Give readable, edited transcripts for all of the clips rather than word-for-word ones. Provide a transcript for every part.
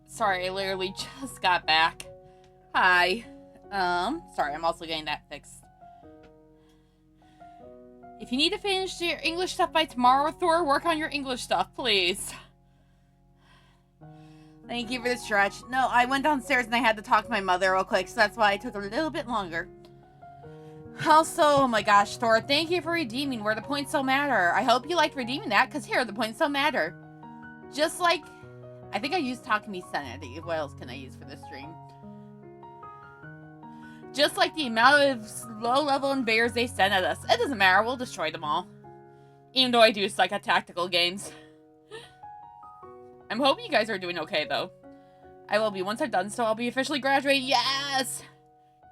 Sorry, I literally just got back. Hi. Sorry, I'm also getting that fixed. If you need to finish your English stuff by tomorrow, Thor, work on your English stuff, please. Thank you for the stretch. No, I went downstairs and I had to talk to my mother real quick, so that's why it took a little bit longer. Also, oh my gosh, Thor, thank you for redeeming Where the Points Still Matter. I hope you liked redeeming that, because here, the points still matter. Just like, I think I used Takumi's Sanity. What else can I use for this stream? Just like the amount of low-level invaders they send at us. It doesn't matter, we'll destroy them all. Even though I do suck at tactical games. I'm hoping you guys are doing okay, though. I will be. Once I've done so, I'll be officially graduated. Yes!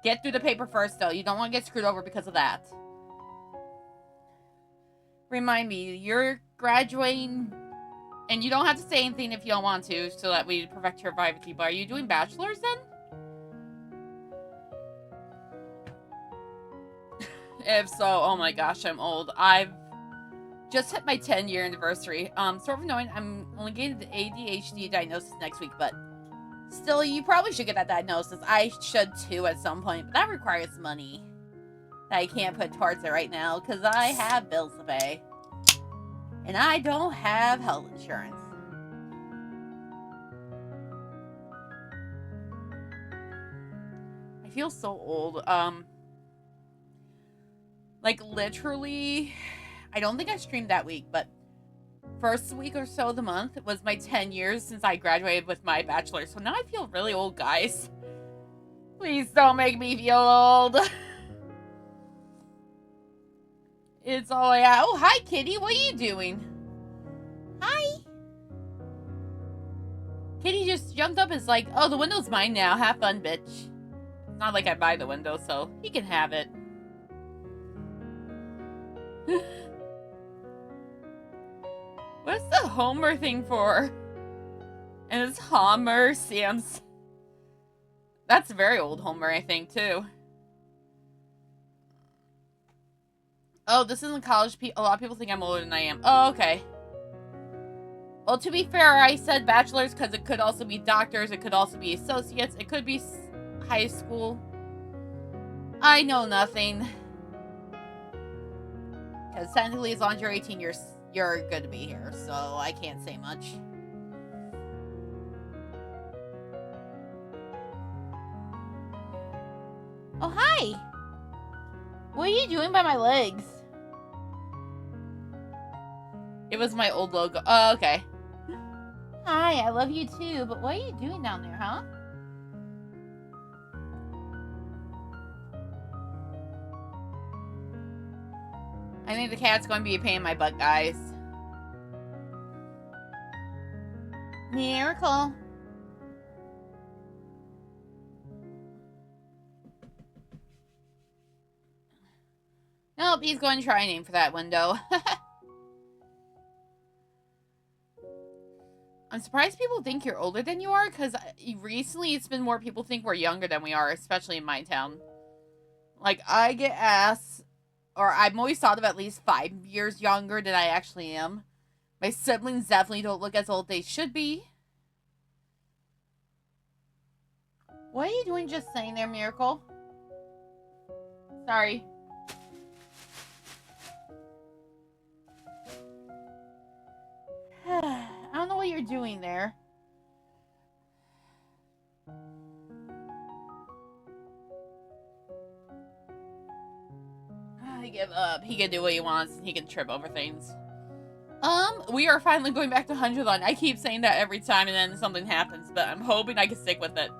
Get through the paper first, though. You don't want to get screwed over because of that. Remind me, you're graduating, and you don't have to say anything if you don't want to, so that we perfect your privacy, but are you doing bachelor's then? If so, oh my gosh, I'm old. I've just hit my 10-year anniversary. Sort of knowing I'm only getting the ADHD diagnosis next week, but still, you probably should get that diagnosis. I should too at some point, but that requires money that I can't put towards it right now because I have bills to pay. And I don't have health insurance. I feel so old. Like literally, I don't think I streamed that week, but first week or so of the month was my 10 years since I graduated with my bachelor's. So now I feel really old, guys. Please don't make me feel old. It's all I have. Oh, hi, Kitty. What are you doing? Hi. Kitty just jumped up and is like, oh, the window's mine now. Have fun, bitch. It's not like I buy the window, so he can have it. What's the Homer thing for? And it's Homer Sam's. That's very old Homer, I think, too. Oh, this isn't college. A lot of people think I'm older than I am. Oh, okay. Well, to be fair, I said bachelor's because it could also be doctors. It could also be associates. It could be high school. I know nothing. Because technically, as long as you're 18, you're good to be here. So I can't say much. Oh, hi. What are you doing by my legs? It was my old logo. Oh, okay. Hi, I love you too, but what are you doing down there, huh? I think the cat's going to be a pain in my butt, guys. Miracle. Nope, he's going to try a name for that window. I'm surprised people think you're older than you are, because recently it's been more people think we're younger than we are, especially in my town. Like, I get asked, or I'm always thought of at least 5 years younger than I actually am. My siblings definitely don't look as old as they should be. What are you doing just sitting there, Miracle? Sorry. I don't know what you're doing there. I give up. He can do what he wants. He can trip over things. We are finally going back to 100 on. I keep saying that every time and then something happens, but I'm hoping I can stick with it.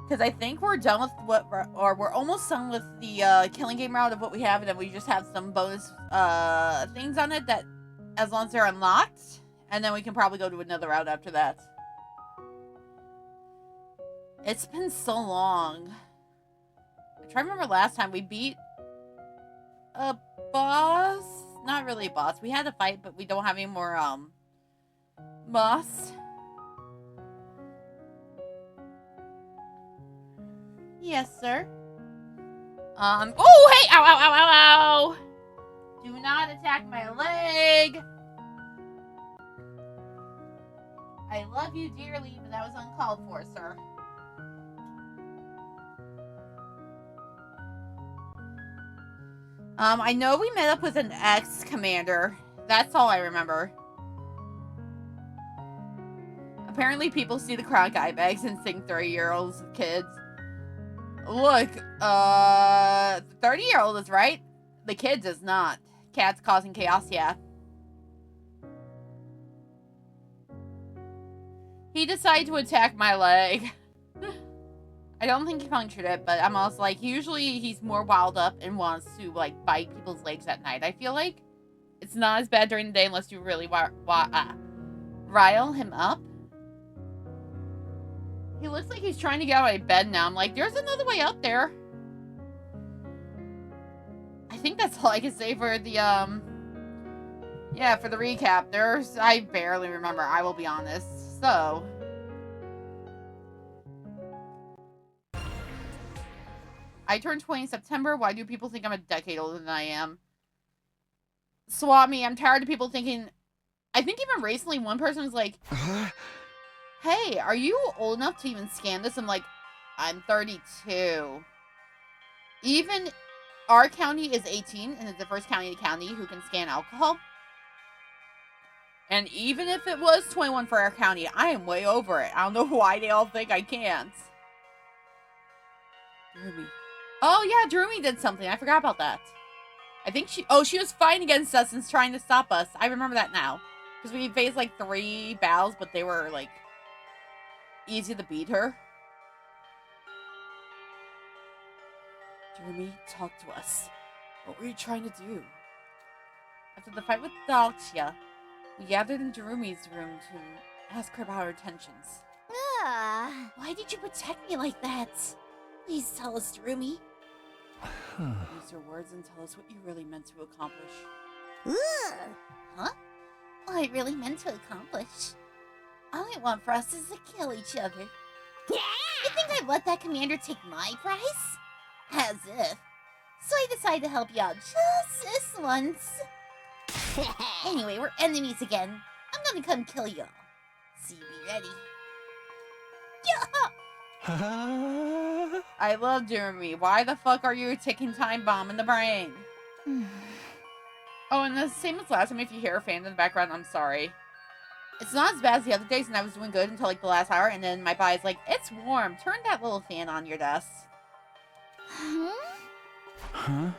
Because I think we're done with what, or we're almost done with the killing game route of what we have, and then we just have some bonus things on it that, as long as they're unlocked, and then we can probably go to another route after that. It's been so long. I try to remember last time we beat a boss. Not really a boss. We had a fight, but we don't have any more boss. Yes, sir. Oh, hey! Ow, ow, ow, ow, ow! Do not attack my leg! I love you dearly, but that was uncalled for, sir. I know we met up with an ex-commander. That's all I remember. Apparently people see the croc eye bags and think 30-year-olds and kids. Look, the 30-year-old is right. The kid is not. Cat's causing chaos, yeah. He decided to attack my leg. I don't think he punctured it, but I'm also like, usually he's more wild up and wants to, like, bite people's legs at night. I feel like it's not as bad during the day unless you really rile him up. He looks like he's trying to get out of bed now. I'm like, there's another way up there. I think that's all I can say for the, yeah, for the recap. I barely remember, I will be honest. So, I turned 20 in September. Why do people think I'm a decade older than I am? Swap me. I'm tired of people thinking... I think even recently one person was like, hey, are you old enough to even scan this? I'm like, I'm 32. Even our county is 18, and it's the first county in the county who can scan alcohol. And even if it was 21 for our county, I am way over it. I don't know why they all think I can't. Drumi. Oh, yeah, Drumi did something. I forgot about that. I think she was fighting against us and trying to stop us. I remember that now. Because we faced like 3 battles, but they were like easy to beat her. Drumi, talk to us. What were you trying to do? After the fight with Daltia, we gathered in Drumi's room to ask her about her intentions. Why did you protect me like that? Please tell us, Drumi. Use your words and tell us what you really meant to accomplish. Huh? What I really meant to accomplish? All I want for us is to kill each other. Yeah! You think I'd let that commander take my prize? As if. So I decided to help you out just this once. Anyway, we're enemies again. I'm gonna come kill you all. So be ready. Yeah! I love Jeremy. Why the fuck are you ticking time bomb in the brain? Oh, and the same as last time, if you hear a fan in the background, I'm sorry. It's not as bad as the other days, and I was doing good until like the last hour, and then my body's like, it's warm. Turn that little fan on your desk. Huh?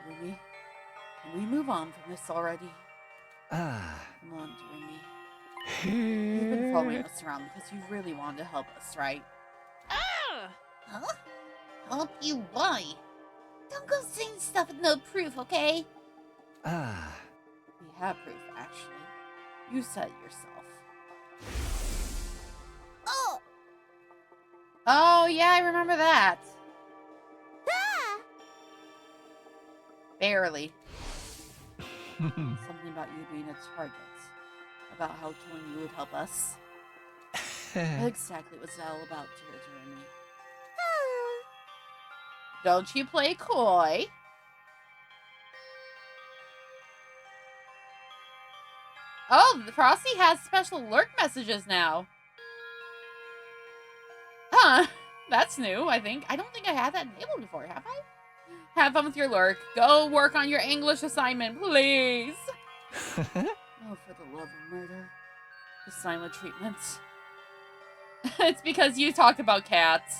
Jeremy, can we move on from this already? Come on, Jeremy. You've been following us around because you really wanted to help us, right? Huh? Help you? Why? Don't go saying stuff with no proof, okay? We have proof, actually. You said it yourself. Oh, yeah, I remember that. Barely. Something about you being a target. About how killing you would help us. What exactly was that all about, dear Jeremy? Don't you play coy? Oh, Frosty has special lurk messages now. Huh. That's new, I think. I don't think I had that enabled before, have I? Have fun with your lurk. Go work on your English assignment, please. Oh, for the love of murder. The silent treatment. It's because you talked about cats.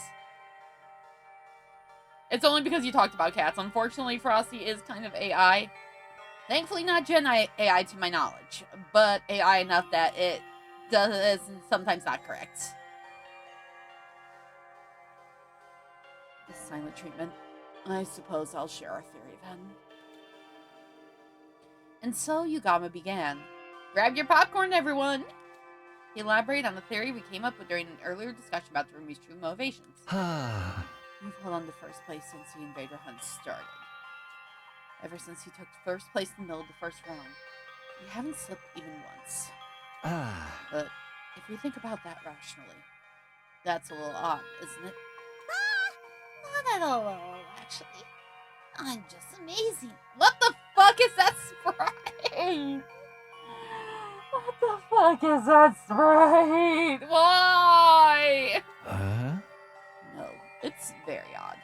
It's only because you talked about cats. Unfortunately, Frosty is kind of AI. Thankfully, not Gen AI to my knowledge, but AI enough that it is sometimes not correct. The silent treatment. I suppose I'll share our theory then. And so Yugama began. Grab your popcorn, everyone! He elaborated on the theory we came up with during an earlier discussion about Rumi's true motivations. You've held on to first place since the invader hunt started. Ever since he took first place in the middle of the first round, you haven't slipped even once. But if we think about that rationally, that's a little odd, isn't it? Not at all, actually. I'm just amazing. What the fuck is that sprite? What the fuck is that sprite? Why? No, it's very odd.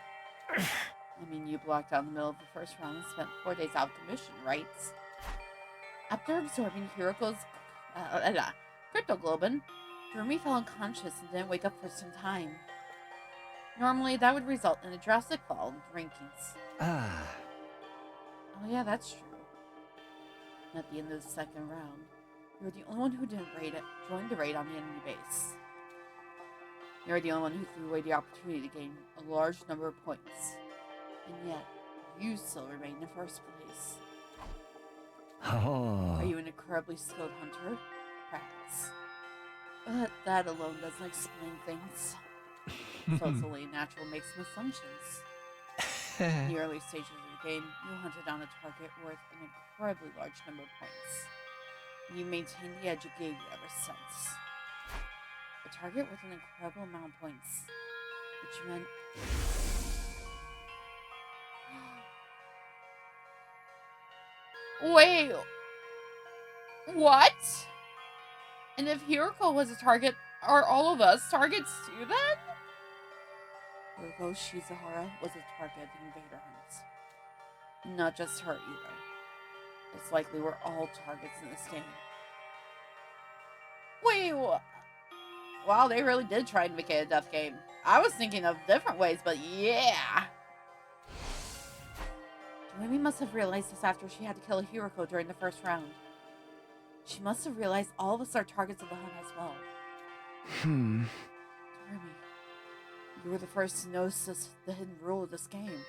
I mean, you blocked out in the middle of the first round and spent 4 days out of commission, right? After absorbing Hiroko's cryptoglobin, Jeremy fell unconscious and didn't wake up for some time. Normally, that would result in a drastic fall in rankings. Oh yeah, that's true. And at the end of the second round, you were the only one who didn't join the raid on the enemy base. You were the only one who threw away the opportunity to gain a large number of points. And yet, you still remain in first place. Are you an incredibly skilled hunter? Perhaps. But that alone doesn't explain things. So it's only natural to make some assumptions. In the early stages of the game, you hunted down a target worth an incredibly large number of points. And you maintained the edge it gave you ever since. A target with an incredible amount of points, which meant Wait. What? And if Hiroko was a target, are all of us targets too then? Hiroko Shizahara was a target of the invader hunts. Not just her either. It's likely we're all targets in this game. Wait, wow, they really did try and make it a death game. I was thinking of different ways, but yeah. Takumi must have realized this after she had to kill Hiroko during the first round. She must have realized all of us are targets of the hunt as well. Takumi, you were the first to notice the hidden rule of this game.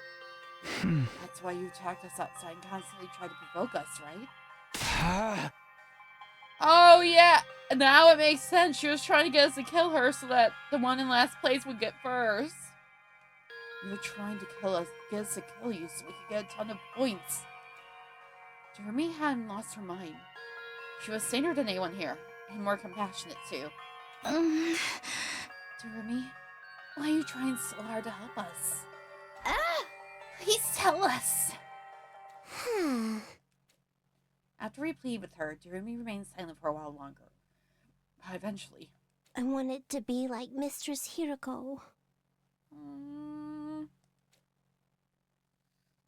That's why you attacked us outside and constantly tried to provoke us, right? Oh yeah, now it makes sense. She was trying to get us to kill her so that the one in last place would get first. You were trying to get us to kill you so we could get a ton of points. Takumi hadn't lost her mind. She was saner than anyone here, and more compassionate too. Takumi, why are you trying so hard to help us? Please tell us. After we pleaded with her, Takumi remained silent for a while longer. But eventually... I wanted to be like Mistress Hiroko.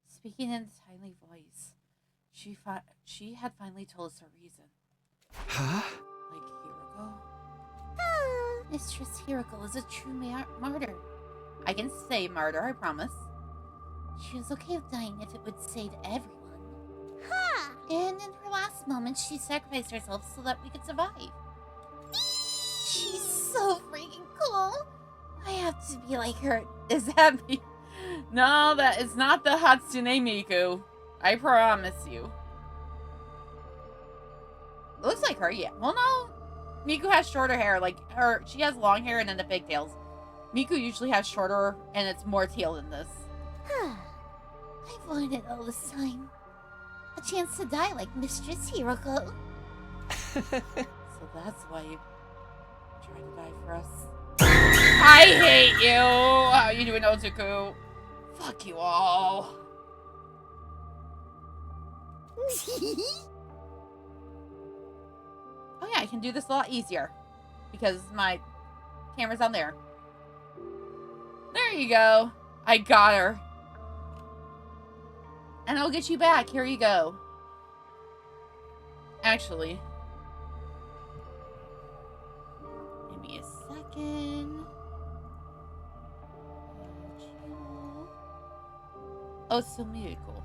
Speaking in a tiny voice, she had finally told us her reason. Huh? Like Hiroko? Mistress Hiroko is a true martyr. I can say martyr, I promise. She was okay with dying if it would save everyone. And in her last moments, she sacrificed herself so that we could survive. She's so freaking cool. I have to be like her. Is that me? No, that is not the Hatsune Miku. I promise you. Looks like her, yeah. Well, no. Miku has shorter hair. Like, she has long hair and then the pigtails. Miku usually has shorter and it's more teal than this. I've wanted it all this time. A chance to die like Mistress Hiroko. So that's why you tried to die for us. I hate you! How are you doing, Otaku? Fuck you all. Oh yeah, I can do this a lot easier. Because my camera's on there. There you go. I got her. And I'll get you back. Here you go. Actually. Give me a second. Oh, it's still musical.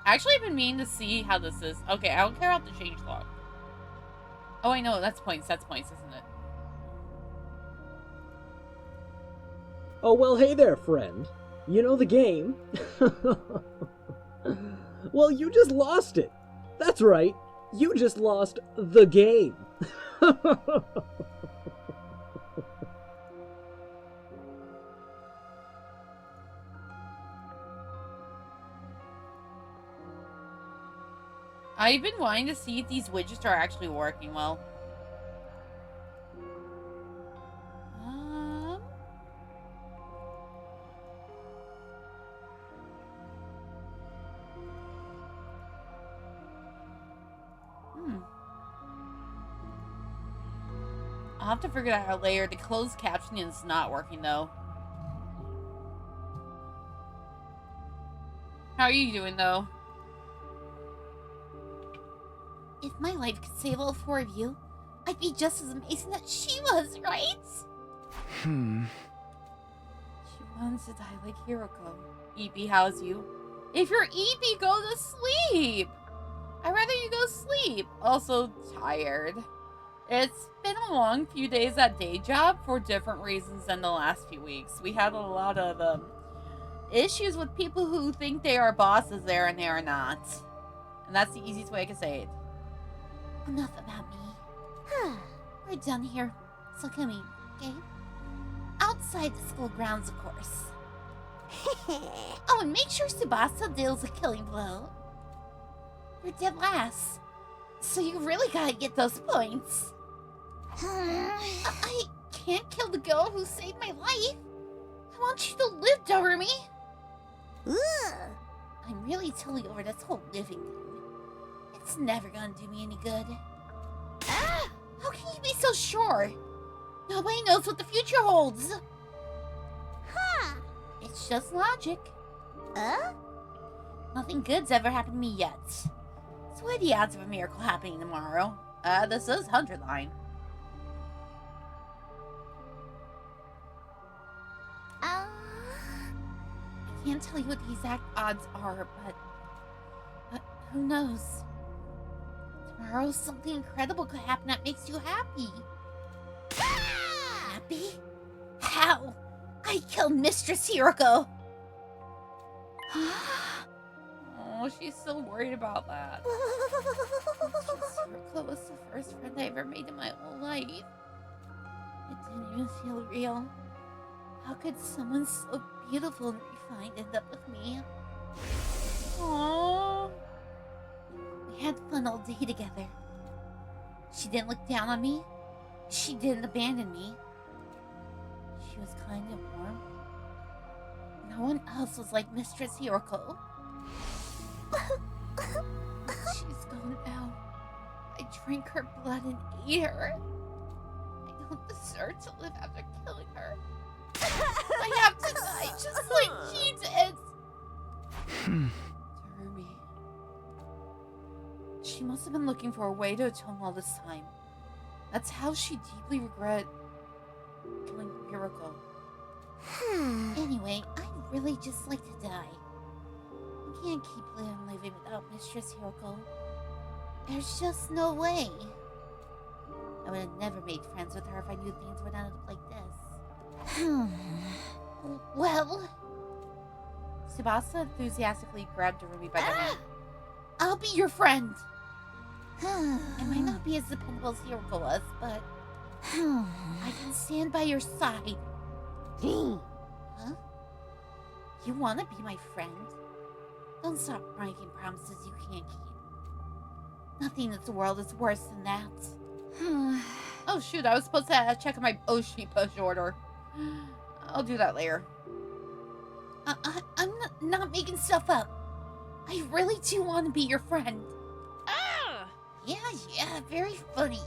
Actually, I've been meaning to see how this is. Okay, I don't care about the change log. Oh, I know. That's points. That's points, isn't it? Oh, well, hey there, friend. You know the game. Well, you just lost it. That's right. You just lost the game. I've been wanting to see if these widgets are actually working well. I'll have to figure that out later. The closed captioning is not working, though. How are you doing, though? If my life could save all four of you, I'd be just as amazing as she was, right? She wants to die like Hiroko. EP, how's you? If you're EP, go to sleep! I'd rather you go sleep. Also, tired. It's been a long few days at day job for different reasons than the last few weeks. We had a lot of issues with people who think they are bosses there and they are not. And that's the easiest way I can say it. Enough about me. We're done here. So come in, okay? Outside the school grounds, of course. Oh, and make sure Tsubasa deals a killing blow. You're dead last, so you really gotta get those points. I can't kill the girl who saved my life. I want you to live, Doremi. Ugh. I'm really totally over this whole living thing. It's never gonna do me any good. Ah! How can you be so sure? Nobody knows what the future holds. Huh. It's just logic. Nothing good's ever happened to me yet. So what are the odds of a miracle happening tomorrow? This is 100 line. I can't tell you what the exact odds are, but who knows? Tomorrow something incredible could happen that makes you happy. Happy? How? I killed Mistress Hiroko. Oh, she's so worried about that. Mistress Hiroko was the first friend I ever made in my whole life. It didn't even feel real. How could someone so beautiful and refined end up with me? Aww. We had fun all day together. She didn't look down on me. She didn't abandon me. She was kind and warm. No one else was like Mistress Hiroko. She's gone now. I drank her blood and ate her. I don't deserve to live after killing her. I have to die just like she did. Takumi. She must have been looking for a way to atone all this time. That's how she deeply regret killing Hiroko. Anyway, I'd really just like to die. I can't keep living without Mistress Hiroko. There's just no way. I would have never made friends with her if I knew things would end up like this. Well... Tsubasa enthusiastically grabbed Takumi by the hand. I'll be your friend. I might not be as dependable as Hiroko was, but... I can stand by your side. Huh? You want to be my friend? Don't stop making promises you can't keep. Nothing in this world is worse than that. Oh shoot, I was supposed to check on my Oshi push order. I'll do that later. I'm not making stuff up. I really do want to be your friend. Yeah, very funny.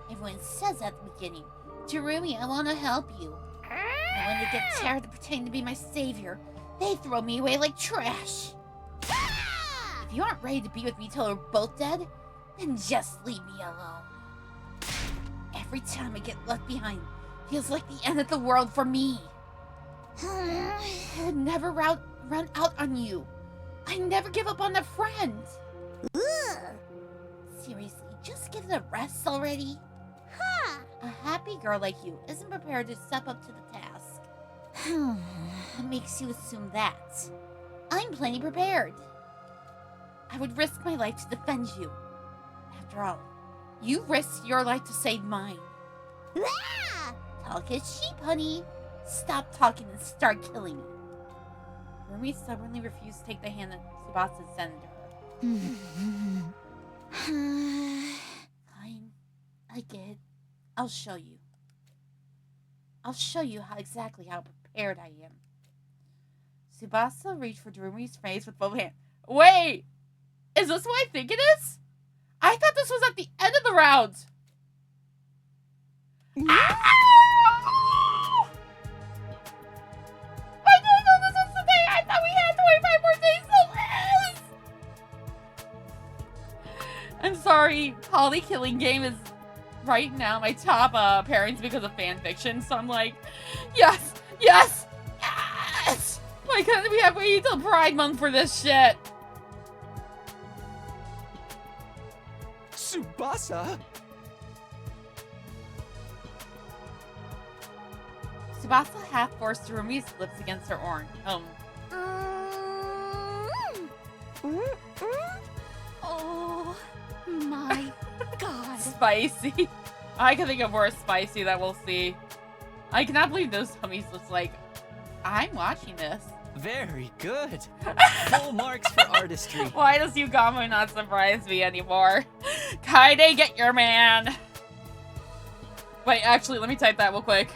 Everyone says at the beginning, Takumi, I want to help you. And when they get tired of pretending to be my savior, they throw me away like trash. If you aren't ready to be with me till we're both dead, then just leave me alone. Every time I get left behind, feels like the end of the world for me. I would never run out on you. I never give up on a friend. Seriously, just give it a rest already. A happy girl like you isn't prepared to step up to the task. What makes you assume that? I'm plenty prepared. I would risk my life to defend you. After all, you risked your life to save mine. Talk is cheap, honey. Stop talking and start killing me. Takumi stubbornly refused to take the hand that Tsubasa extended to her. Fine. I get it. I'll show you. I'll show you how prepared I am. Tsubasa reached for Takumi's face with both hands. Wait! Is this what I think it is? I thought this was at the end of the round. Ah! I didn't know this was the day. I thought we had 25 more days to live. I'm sorry. Holly Killing Game is right now my top pairings because of fan fiction. So I'm like, yes, yes, yes. Why couldn't we have waited till Pride Month for this shit? Tsubasa? Tsubasa half forced Takumi's lips against her own. Oh my god. Spicy. I can think of worse spicy that we'll see. I cannot believe those tummies looks like. I'm watching this. Very good. Full marks for artistry. Why does Yugamo not surprise me anymore? Kaide, get your man. Wait, actually, let me type that real quick.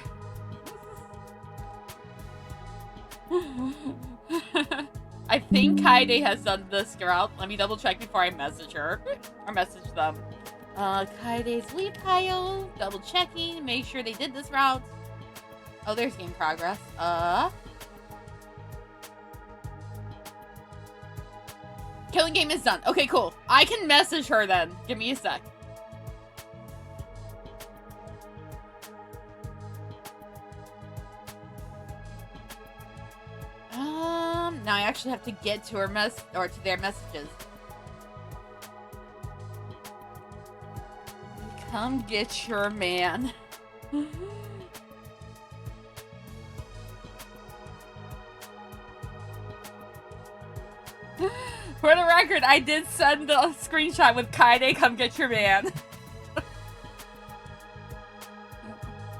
I think Kaede has done this route. Let me double check before I message her. Or message them. Kaide's lead pile. Double checking. Make sure they did this route. Oh, there's game progress. Killing game is done. Okay, cool. I can message her then. Give me a sec. Now I actually have to get to her to their messages. Come get your man. For the record, I did send a screenshot with Kaede, come get your man.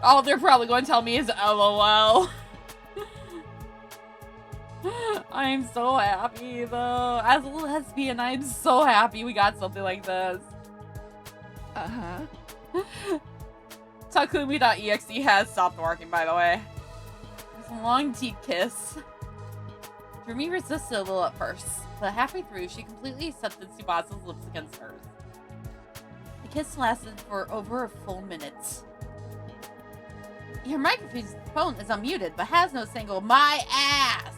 All they're probably going to tell me is LOL. I'm so happy though. As a lesbian, I'm so happy we got something like this. Takumi.exe has stopped working, by the way. It's a long deep kiss. Rumi resisted a little at first, but halfway through, she completely accepted Tsubasa's lips against hers. The kiss lasted for over a full minute. Your microphone is unmuted, but has no single my ass.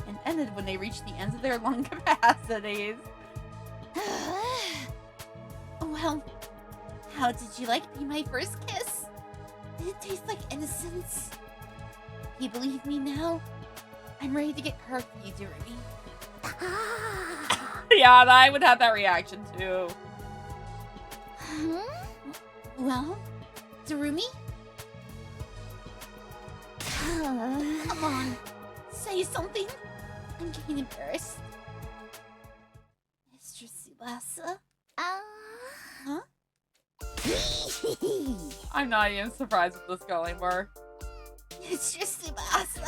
And ended when they reached the ends of their lung capacities. Well, how did you like me my first kiss? Did it taste like innocence? You believe me now? I'm ready to get hurt for you, Yuri. Yeah, I would have that reaction too. Well, Darumi? Come on, say something. I'm getting embarrassed. Mr. Tsubasa? Huh? I'm not even surprised with this girl anymore. It's just Tsubasa.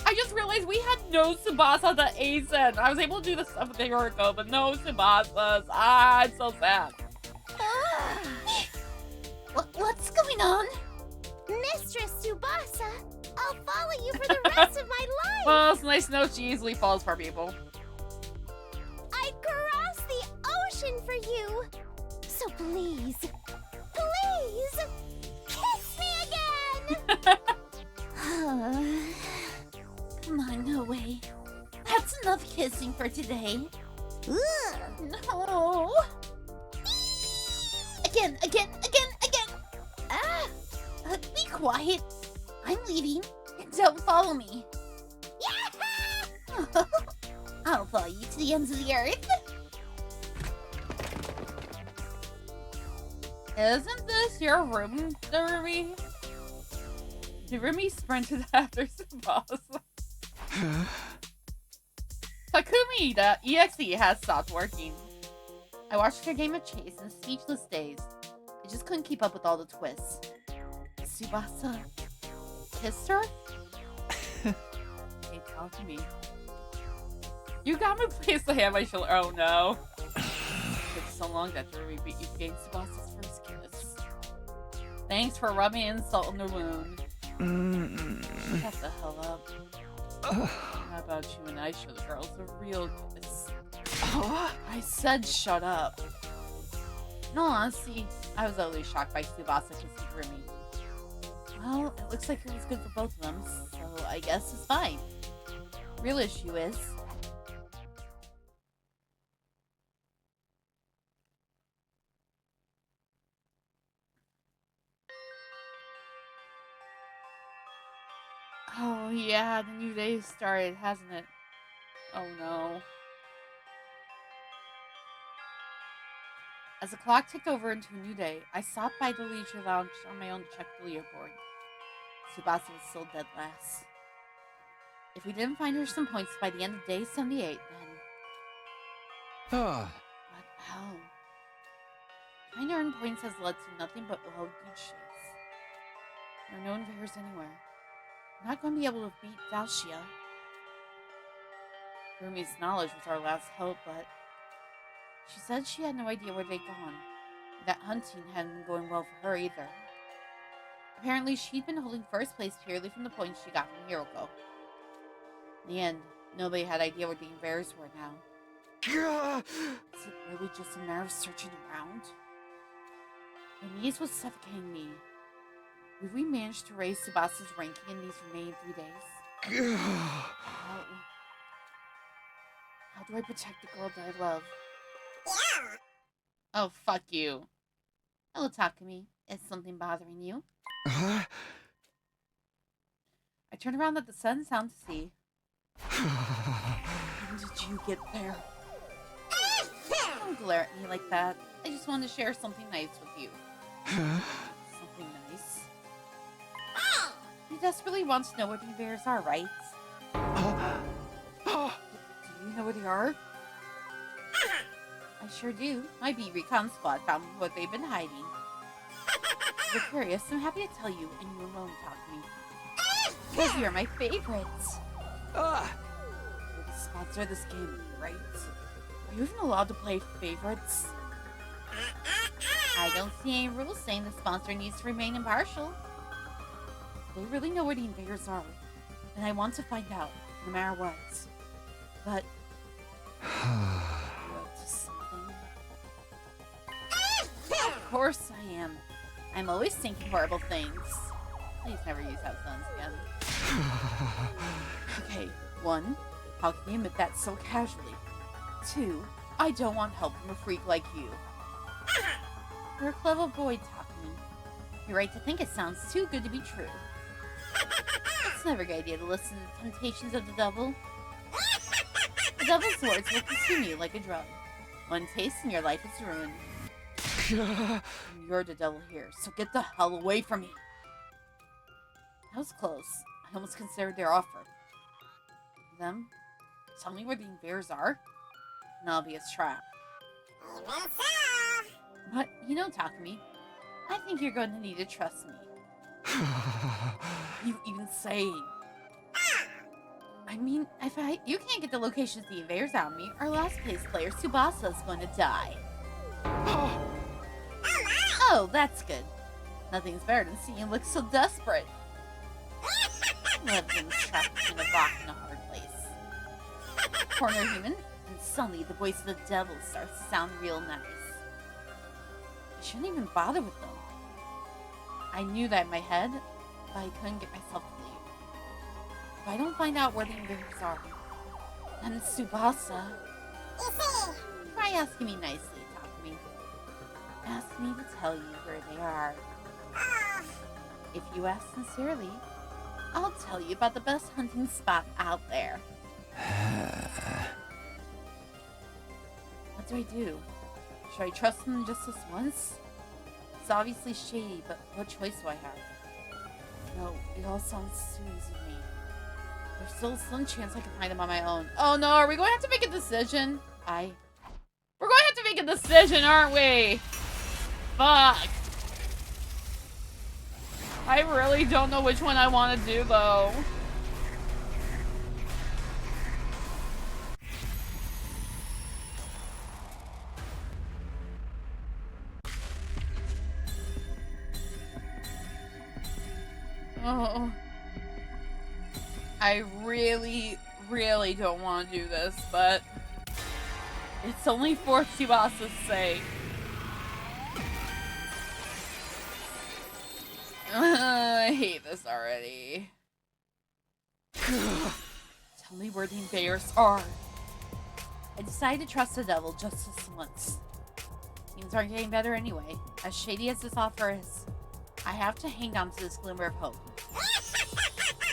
I just realized we had no Tsubasa to Aizen. I was able to do this stuff with Yoriko, but no Tsubasas. I'm so sad. What's going on? Mistress Tsubasa, I'll follow you for the rest of my life. Well, it's nice to know she easily falls for people. I'd cross the ocean for you. So please, please, kiss me again. Come on, no way. That's enough kissing for today. No. Again. Be quiet. I'm leaving. Don't follow me. Yeah! I'll follow you to the ends of the earth. Isn't this your room, Darumi? Darumi sprinted after Tsubasa. Takumi.exe has stopped working. I watched your game of chase in speechless days. I just couldn't keep up with all the twists. Tsubasa kissed her? Hey, talk to me. You got me placed the hand my shoulder. Oh no. It's so long that Darumi beat you to gain Tsubasa's first kiss. Thanks for rubbing insult in the wound. Shut the hell up. How about you and I show the girls a real kiss? I said shut up. No, honestly, I was utterly shocked by Tsubasa kissing Rumi. Well, it looks like it was good for both of them, so I guess it's fine. Real issue is... Oh yeah, the new day started, hasn't it? Oh no. As the clock ticked over into a new day, I stopped by the leisure lounge on my own to check the leaderboard. Tsubasa was still dead last. If we didn't find her some points by the end of day 78, then... But how? Trying to earn points has led to nothing but wild goose chase. There are no invaders anywhere. I'm not going to be able to beat Dacia. Rumi's knowledge was our last hope, but she said she had no idea where they'd gone. That hunting hadn't been going well for her either. Apparently, she'd been holding first place purely from the points she got from Hiroko. In the end, nobody had idea where the bears were now. Is it really just a matter of searching around? The knees was suffocating me. Would we manage to raise Tsubasa's ranking in these remaining 3 days? How do I protect the girl that I love? Oh, fuck you. Hello, Takumi. Is something bothering you? I turned around at the sudden sound to see. When did you get there? Don't glare at me like that. I just wanted to share something nice with you. Something nice? You desperately want to know where the bears are, right? Do you know where they are? I sure do. My bee recon squad found what they've been hiding. If you're curious, I'm happy to tell you, and you alone, Takumi. Because you're my favorites. You're the sponsor of this game, right? Are you even allowed to play favorites? I don't see any rules saying the sponsor needs to remain impartial. They really know where the invaders are, and I want to find out, no matter what. But you're up to something. Of course I am. I'm always thinking horrible things. Please never use that sentence again. Okay, 1, how can you admit that so casually? 2, I don't want help from a freak like you. You're a clever boy, Takumi. You're right to think it sounds too good to be true. It's never a good idea to listen to the temptations of the devil. The devil's words will consume you like a drug. One taste and your life is ruined. You're the devil here, so get the hell away from me. That was close. I almost considered their offer. Them? Tell me where the bears are? An obvious trap. But, you know, Takumi, I think you're going to need to trust me. You even saying? I mean, if you can't get the locations of the invaders out of me, our last place player, Tsubasa, is going to die. Oh, that's good. Nothing's better than seeing you look so desperate. Everyone's trapped between a rock and a hard place. Corner human, and suddenly the voice of the devil starts to sound real nice. I shouldn't even bother with them. I knew that in my head, but I couldn't get myself to leave. If I don't find out where the invaders are, then Tsubasa... Try asking me nicely, Takumi. Ask me to tell you where they are. If you ask sincerely, I'll tell you about the best hunting spot out there. What do I do? Should I trust him just this once? It's obviously shady, but what choice do I have? No, it all sounds too easy to me. There's still some chance I can find him on my own. Oh no, are we going to have to make a decision? We're going to have to make a decision, aren't we? Fuck. I really don't know which one I want to do, though. Oh. I really, really don't want to do this, but it's only for Tsubasa's sake. I hate this already. Tell me where the invaders are. I decided to trust the devil just this once. Things aren't getting better anyway. As shady as this offer is, I have to hang on to this glimmer of hope.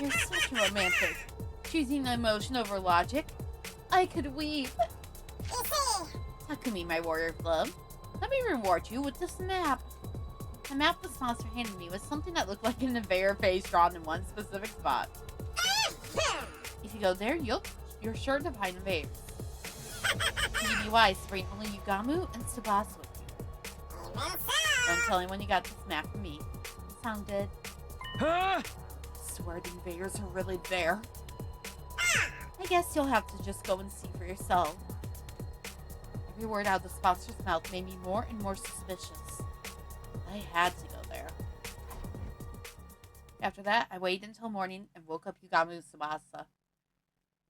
You're such a romantic. Choosing emotion over logic. I could weep. Takumi, my warrior of love. Let me reward you with this map. The map the sponsor handed me was something that looked like an invader face drawn in one specific spot. If you go there, you're sure to find invaders. You'd be wise to bring only Yugamu and Tsubasa with you. Don't tell anyone you got this map from me. Sound good? I swear the invaders are really there. I guess you'll have to just go and see for yourself. Every word out of the sponsor's mouth made me more and more suspicious. I had to go there. After that, I waited until morning and woke up Yugamu Tsubasa.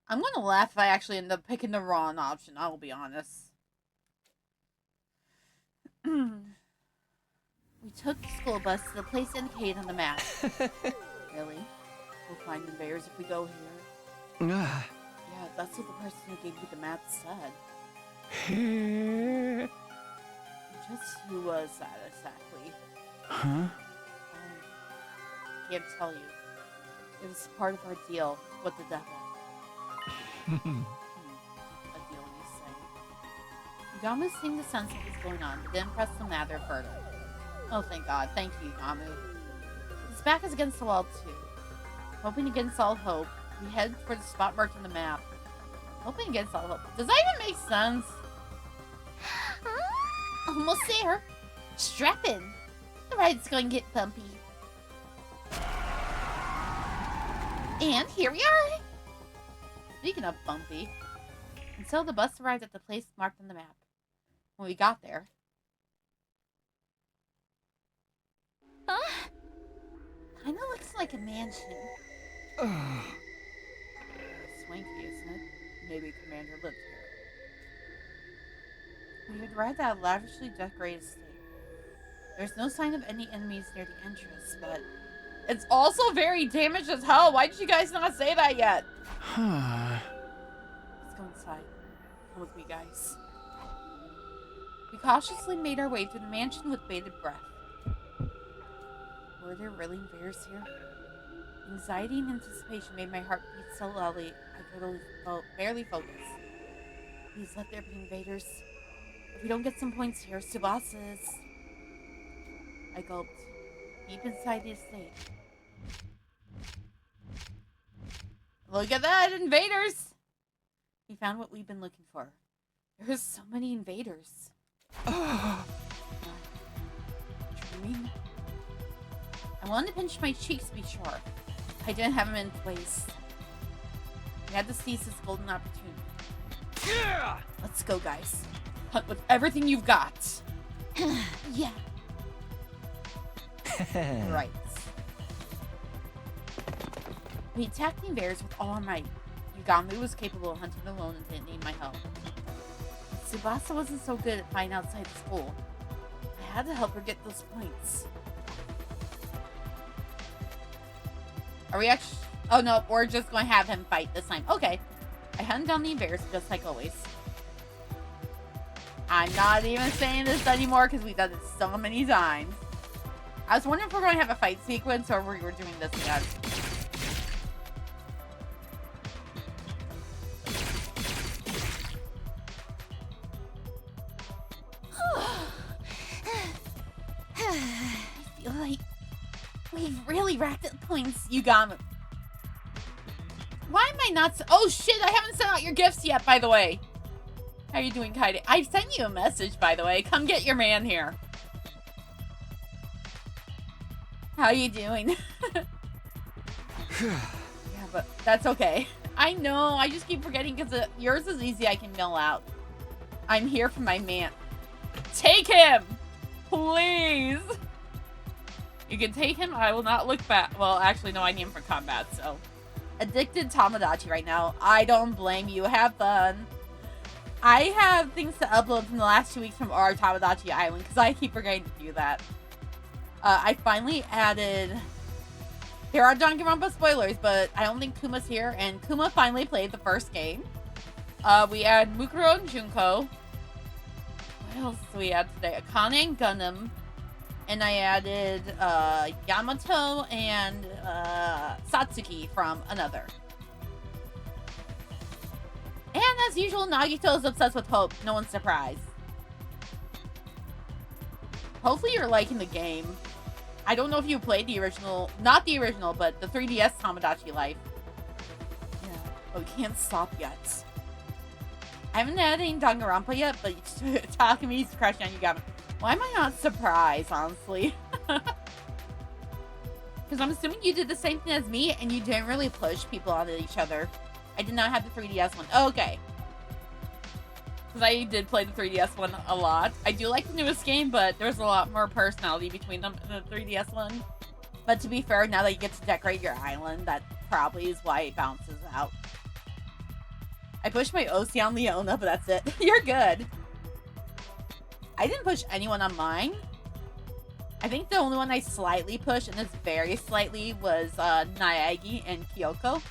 I'm gonna laugh if I actually end up picking the wrong option, I will be honest. We took the school bus to the place indicated on the map. Really? We'll find invaders if we go here. Yeah, that's what the person who gave me the map said. Just who was that exactly? Huh? I can't tell you. It was part of our deal with the devil. A deal, you say? Yugamu seemed to sense what was going on, but didn't press the matter further. Oh, thank God. Thank you, Yugamu. His back is against the wall, too. Hoping against all hope, we head for the spot marked on the map. Hoping against all hope. Does that even make sense? Almost there. Strap in. The ride's going to get bumpy. And here we are. Speaking of bumpy. And so the bus arrived at the place marked on the map. When we got there... Kinda looks like a mansion. Swanky, isn't it? Maybe Commander lived here. We had arrived at a lavishly decorated estate. There's no sign of any enemies near the entrance, but it's also very damaged as hell. Why did you guys not say that yet? Let's go inside. Come with me, guys. We cautiously made our way through the mansion with bated breath. Were there really invaders here? Anxiety and anticipation made my heart beat so loudly I could barely focus. Please let there be invaders. If we don't get some points here, Tsubasa is... I gulped. Deep inside the estate. Look at that! Invaders! We found what we've been looking for. There's so many invaders. Dreaming? I wanted to pinch my cheeks to be sure. I didn't have them in place. We had to seize this golden opportunity. Yeah! Let's go, guys. Hunt with everything you've got. Yeah. Right. We attacked the invaders with all our might. Yugamu was capable of hunting alone and didn't need my help. Tsubasa wasn't so good at fighting outside the school. I had to help her get those points. Are we actually... Oh, no. We're just going to have him fight this time. Okay. I hunted down the invaders just like always. I'm not even saying this anymore because we've done it so many times. I was wondering if we're going to have a fight sequence or we were doing this again. I feel like we've really racked up points. Yugamu. Why am I not... Oh, shit. I haven't sent out your gifts yet, by the way. How are you doing, Kaide? I sent you a message, by the way. Come get your man here. How you doing? Yeah, but that's okay. I know. I just keep forgetting because yours is easy. I can mill out. I'm here for my man. Take him! Please! You can take him. I will not look back. Well, actually, no. I need him for combat, so... Addicted Tamagotchi right now. I don't blame you. Have fun. I have things to upload from the last 2 weeks from our Tamagotchi Island because I keep forgetting to do that. I finally added... Here are Danganronpa spoilers, but I don't think Kuma's here, and Kuma finally played the first game. We add Mukuro and Junko. What else do we add today? Akane and Gundam. And I added Yamato and Satsuki from Another. And as usual, Nagito is obsessed with Hope. No one's surprised. Hopefully you're liking the game. I don't know if you played the original, not the original, but the 3DS Tamagotchi Life. Yeah. Oh, we can't stop yet. I haven't added any Danganronpa yet, but Takumi's crushing on Yugamu. Why am I not surprised, honestly? Because I'm assuming you did the same thing as me, and you didn't really push people onto each other. I did not have the 3DS one. Oh, okay. Because I did play the 3DS one a lot. I do like the newest game, but there's a lot more personality between them in the 3DS one. But to be fair, now that you get to decorate your island, that probably is why it bounces out. I pushed my OC on Leona, but that's it. You're good. I didn't push anyone on mine. I think the only one I slightly pushed, and it's very slightly, was Naegi and Kyoko.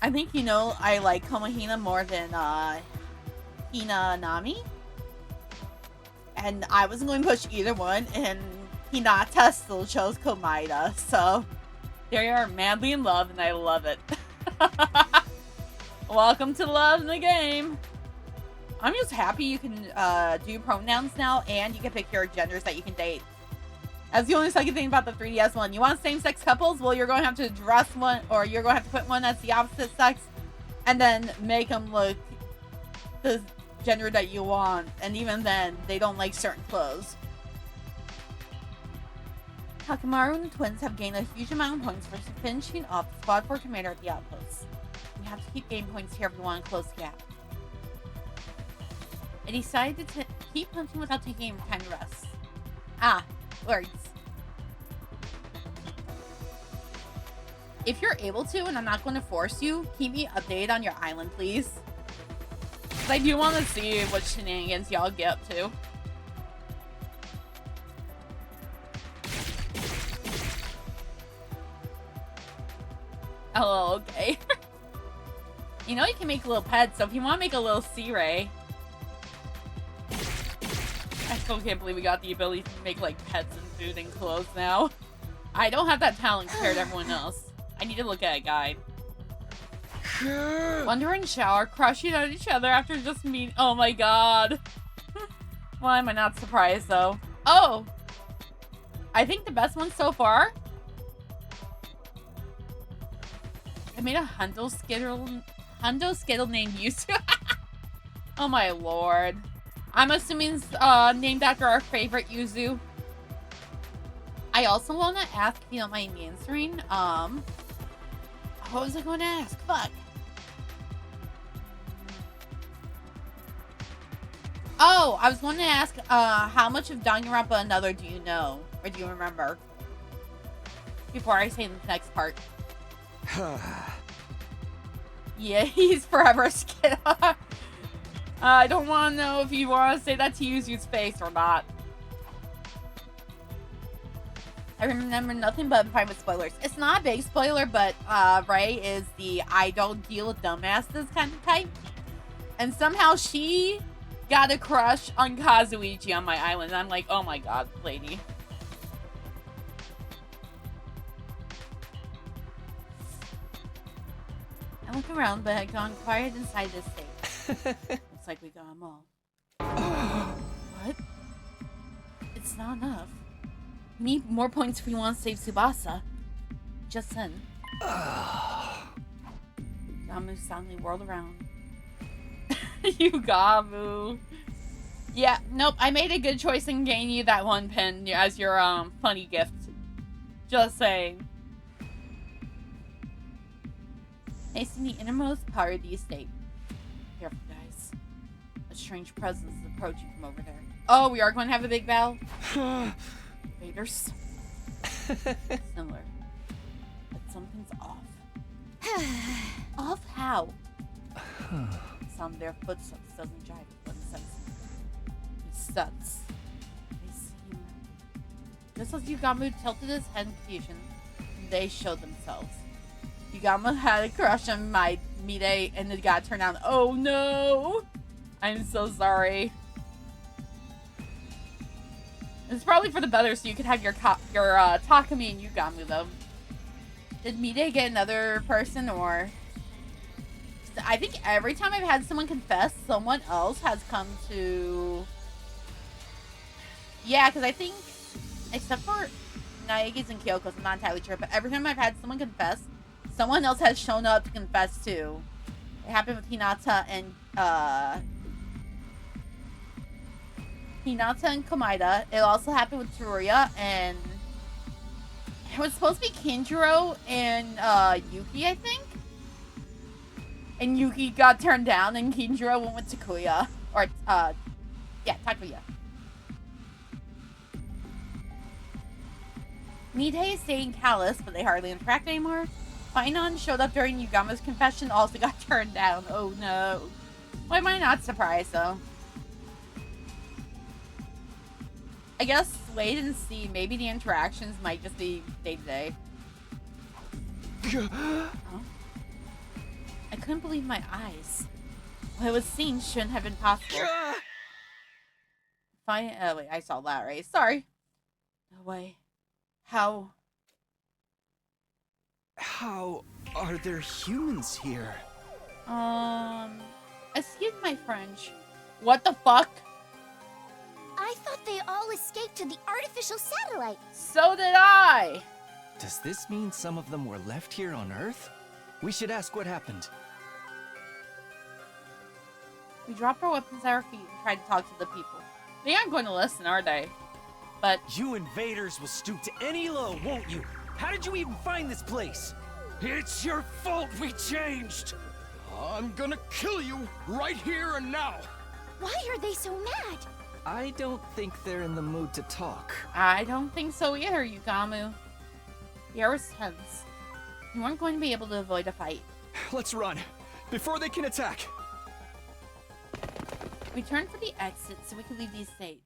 I think, you know, I like Komohina more than Hinanami. And I wasn't going to push either one, and Hinata still chose Komaeda. So, they are madly in love, and I love it. Welcome to love in the game. I'm just happy you can do pronouns now, and you can pick your genders that you can date. That's the only second thing about the 3DS one. You want same-sex couples? Well, you're going to have to dress one, or you're going to have to put one that's the opposite sex, and then make them look the gender that you want. And even then, they don't like certain clothes. Takamaru and the twins have gained a huge amount of points for finishing off the Squad 4 commander at the outpost. We have to keep game points here if we want to close the gap. I decided to keep hunting without taking time to rest. Ah, words. If you're able to, and I'm not going to force you, keep me updated on your island, please. Because I do want to see what shenanigans y'all get up to. Oh, okay. You know you can make little pets, so if you want to make a little sea ray. I still can't believe we got the ability to make, like, pets and food and clothes now. I don't have that talent compared to everyone else. I need to look at a guide. Wonder and Shower crushing on each other after just meeting. Oh my god. Why am I not surprised, though? Oh! I think the best one so far. I made a Hundo Skittle named Yusu. Oh my lord. I'm assuming it's named after our favorite Yuzu. I also want to ask if you don't mind me answering. What was I going to ask? Fuck. Oh, I was going to ask, how much of Danganronpa Another do you know? Or do you remember? Before I say the next part. Yeah, he's forever scared. I don't want to know if you want to say that to Yuzu's face or not. I remember nothing but private spoilers. It's not a big spoiler, but Ray is the I don't deal with dumbasses kind of type. And somehow she got a crush on Kazuichi on my island. And I'm like, oh my god, lady. I look around, but I've gone quiet inside this state. Looks like we got them all. What? It's not enough. We need more points if we want to save Tsubasa. Just then. Gamu suddenly whirled around. You Gamu. Yeah, nope, I made a good choice in getting you that one pin as your funny gift. Just saying. Nice in the innermost part of the estate. Careful, guys. A strange presence is approaching from over there. Oh, we are going to have a big battle? Raiders? Similar. But something's off. Off how? Sound of their footsteps doesn't jive with what sense. These studs. They seem... Just as Yugamu tilted his head in confusion, they showed themselves. Yugamu had a crush on my Mide, and it got turned on. Oh no! I'm so sorry. It's probably for the better, so you could have your Takumi and Yugamu, though. Did Mide get another person, or... I think every time I've had someone confess, someone else has come to... Yeah, because I think... Except for Naegi's and Kyoko's, I'm not entirely sure, but every time I've had someone confess, someone else has shown up to confess too. It happened with Hinata and Komaeda. It also happened with Tsuruya, and it was supposed to be Kinjiro and Yuki, I think. And Yuki got turned down, and Kinjiro went with Takuya. Or, yeah, Takuya. Nidei is staying callous, but they hardly interact anymore. Finon showed up during Yugama's confession, also got turned down. Oh no. Why am I not surprised, though? I guess wait and see. Maybe the interactions might just be day-to-day. Huh? I couldn't believe my eyes. What I was seeing shouldn't have been possible. Fine. Oh, wait. I saw that, right? Sorry. No way. How are there humans here? Excuse my French. What the fuck? I thought they all escaped to the artificial satellite. So did I! Does this mean some of them were left here on Earth? We should ask what happened. We dropped our weapons at our feet and tried to talk to the people. They aren't going to listen, are they? But you invaders will stoop to any low, won't you? How did you even find this place? It's your fault we changed! I'm gonna kill you right here and now! Why are they so mad? I don't think they're in the mood to talk. I don't think so either, Yugamu. The air was tense. You weren't going to be able to avoid a fight. Let's run, before they can attack! We turned for the exit so we could leave the estate.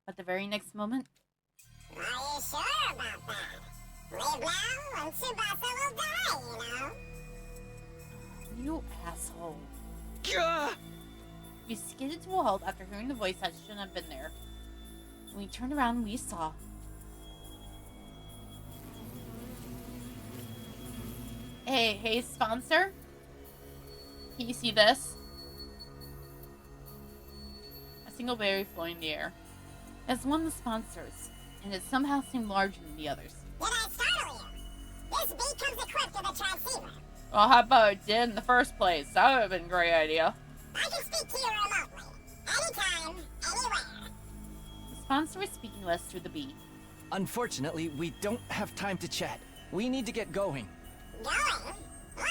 But the very next moment... Are you sure about that? Leave now and Tsubasa will die, you know? You asshole. Gah! We skidded to a halt after hearing the voice that shouldn't have been there. When we turned around, we saw... Hey, sponsor? Can you see this? A single berry floating in the air. It's one of the sponsors, and it somehow seemed larger than the others. Did I startle you? This bee comes equipped with a transceiver. Well, how about it did in the first place? That would have been a great idea. I can speak to you remotely. Anytime, anywhere. The sponsor was speaking to us through the bee. Unfortunately, we don't have time to chat. We need to get going. Going? Why?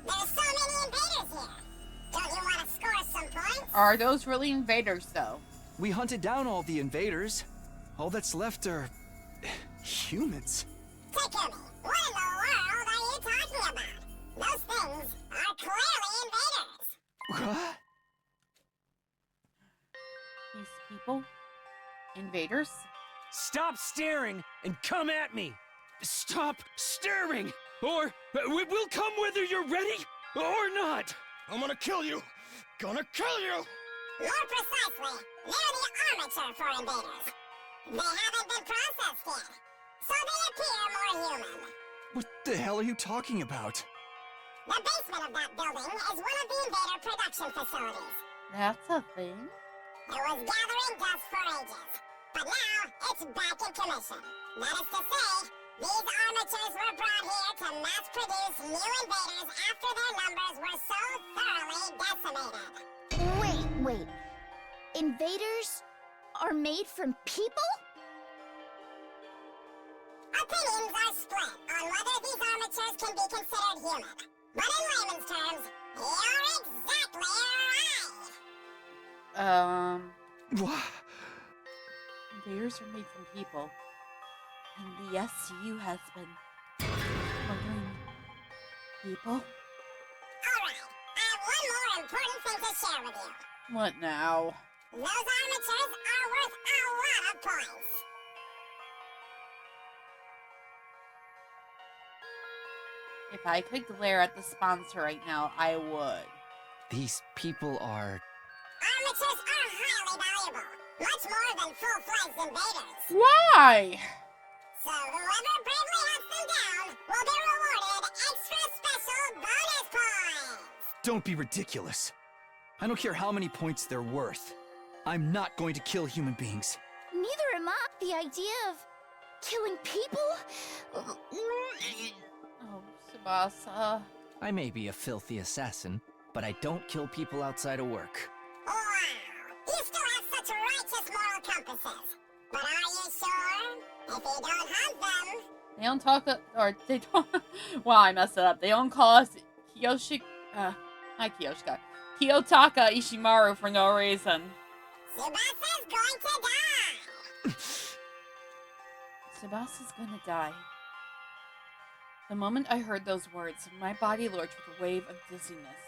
There's so many invaders here. Don't you want to score some points? Are those really invaders, though? We hunted down all the invaders. All that's left are... humans. Takumi, what in the world are you talking about? Those things are clearly invaders. What? These people? Invaders? Stop staring and come at me! Stop staring! Or we'll come whether you're ready or not! I'm gonna kill you! Gonna kill you! More precisely, they're the armature for invaders. They haven't been processed yet, so they appear more human. What the hell are you talking about? The basement of that building is one of the invader production facilities. That's a thing? It was gathering dust for ages, but now it's back in commission. That is to say, these armatures were brought here to mass-produce new invaders after their numbers were so thoroughly decimated. Wait. Invaders are made from people? Opinions are split on whether these armatures can be considered human. But in layman's terms, you're exactly right. What? Invaders are made from people. And the SCU has been murdering people? Alright, I have one more important thing to share with you. What now? Those armatures are worth a lot of points. If I could glare at the sponsor right now, I would. These people are... Armatures are highly valuable, much more than full-fledged invaders. Why? So whoever bravely hunts them down will be rewarded extra special bonus points. Don't be ridiculous. I don't care how many points they're worth. I'm not going to kill human beings. Neither am I. The idea of killing people? Oh, Tsubasa. I may be a filthy assassin, but I don't kill people outside of work. Wow, you still have such righteous moral compasses. But are you sure? If you don't hunt them... They don't talk, or they don't... Wow, I messed it up. They don't call us Hi, Kiyoshika. Kiyotaka Ishimaru for no reason. Tsubasa's going to die! Tsubasa's gonna die. The moment I heard those words, my body lurched with a wave of dizziness.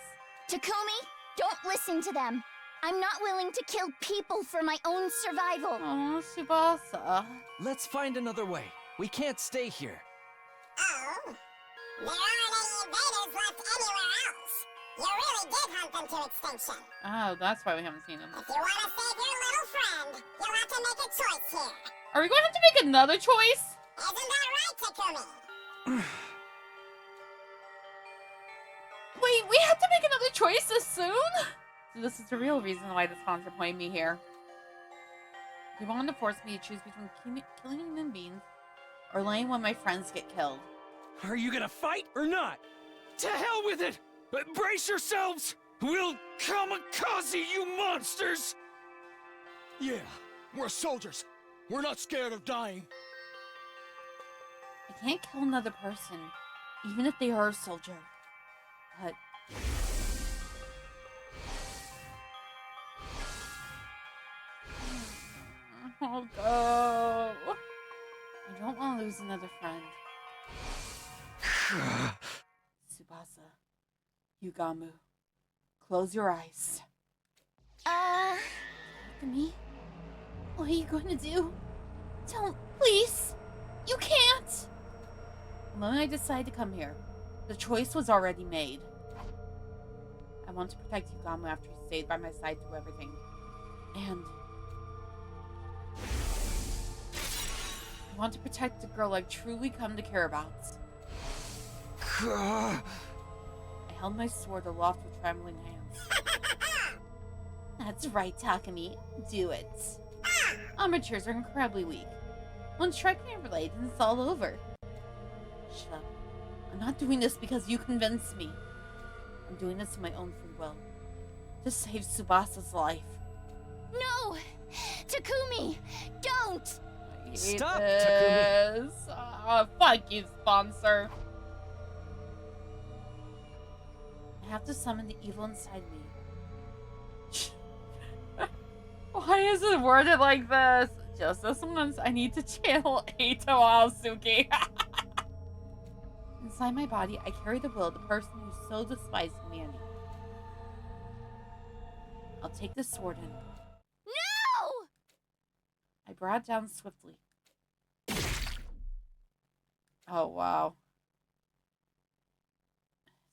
Takumi, don't listen to them. I'm not willing to kill people for my own survival. Oh, Tsubasa. Let's find another way. We can't stay here. Oh? There aren't any invaders left anywhere else. You really did hunt them to extinction. Oh, that's why we haven't seen them. If you want to save your little friend, you'll have to make a choice here. Are we going to have to make another choice? Isn't that right, Takumi? Wait, we have to make another choice this soon? So this is the real reason why the sponsor pointed me here. He wanted to force me to choose between killing human beings or letting one of my friends get killed. Are you gonna fight or not? To hell with it! Brace yourselves! We'll kamikaze you monsters! Yeah, we're soldiers. We're not scared of dying. I can't kill another person, even if they are a soldier. But... I'll go. I don't want to lose another friend. Tsubasa. Yugamu. Close your eyes. Takumi, what are you going to do? Don't, please. You can't. The moment I decided to come here, the choice was already made. I want to protect Yugamu after he stayed by my side through everything. And... I want to protect the girl I've truly come to care about. I held my sword aloft with trembling hands. That's right, Takumi. Do it. Amateurs are incredibly weak. One strike from your blade and it's all over. Shut up. I'm not doing this because you convinced me. I'm doing this of my own free will. To save Tsubasa's life. No! Takumi, don't! I hate Stop, this. Fuck you, sponsor. I have to summon the evil inside me. Why is it worded like this? Just this once, I need to channel Eito Aosuke. Inside my body, I carry the will of the person who so despised humanity. I'll take the sword and... No! I brought it down swiftly. Oh, wow.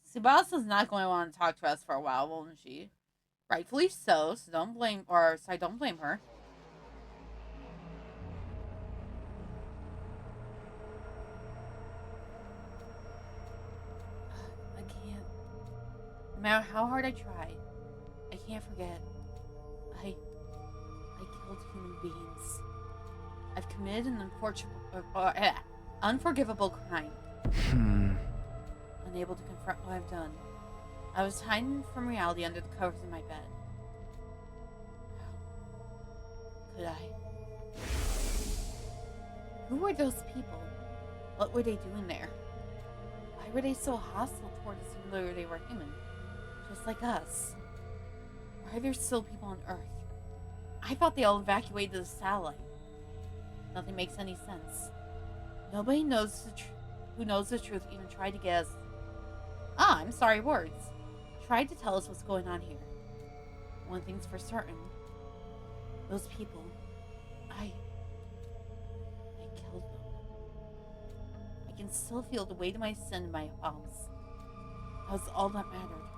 Tsubasa's not going to want to talk to us for a while, won't she? Rightfully so, so don't blame, or so I don't blame her. I can't. No matter how hard I try, I can't forget. I killed human beings. I've committed an unforgivable crime. Unable to confront what I've done. I was hiding from reality under the covers in my bed. How could I? Who were those people? What were they doing there? Why were they so hostile toward us even though they were human? Just like us. Why are there still people on Earth? I thought they all evacuated the satellite. Nothing makes any sense. Nobody knows who knows the truth even tried to get us. I'm sorry, words. Tried to tell us what's going on here. One thing's for certain. Those people, I killed them. I can still feel the weight of my sin in my palms. That was all that mattered.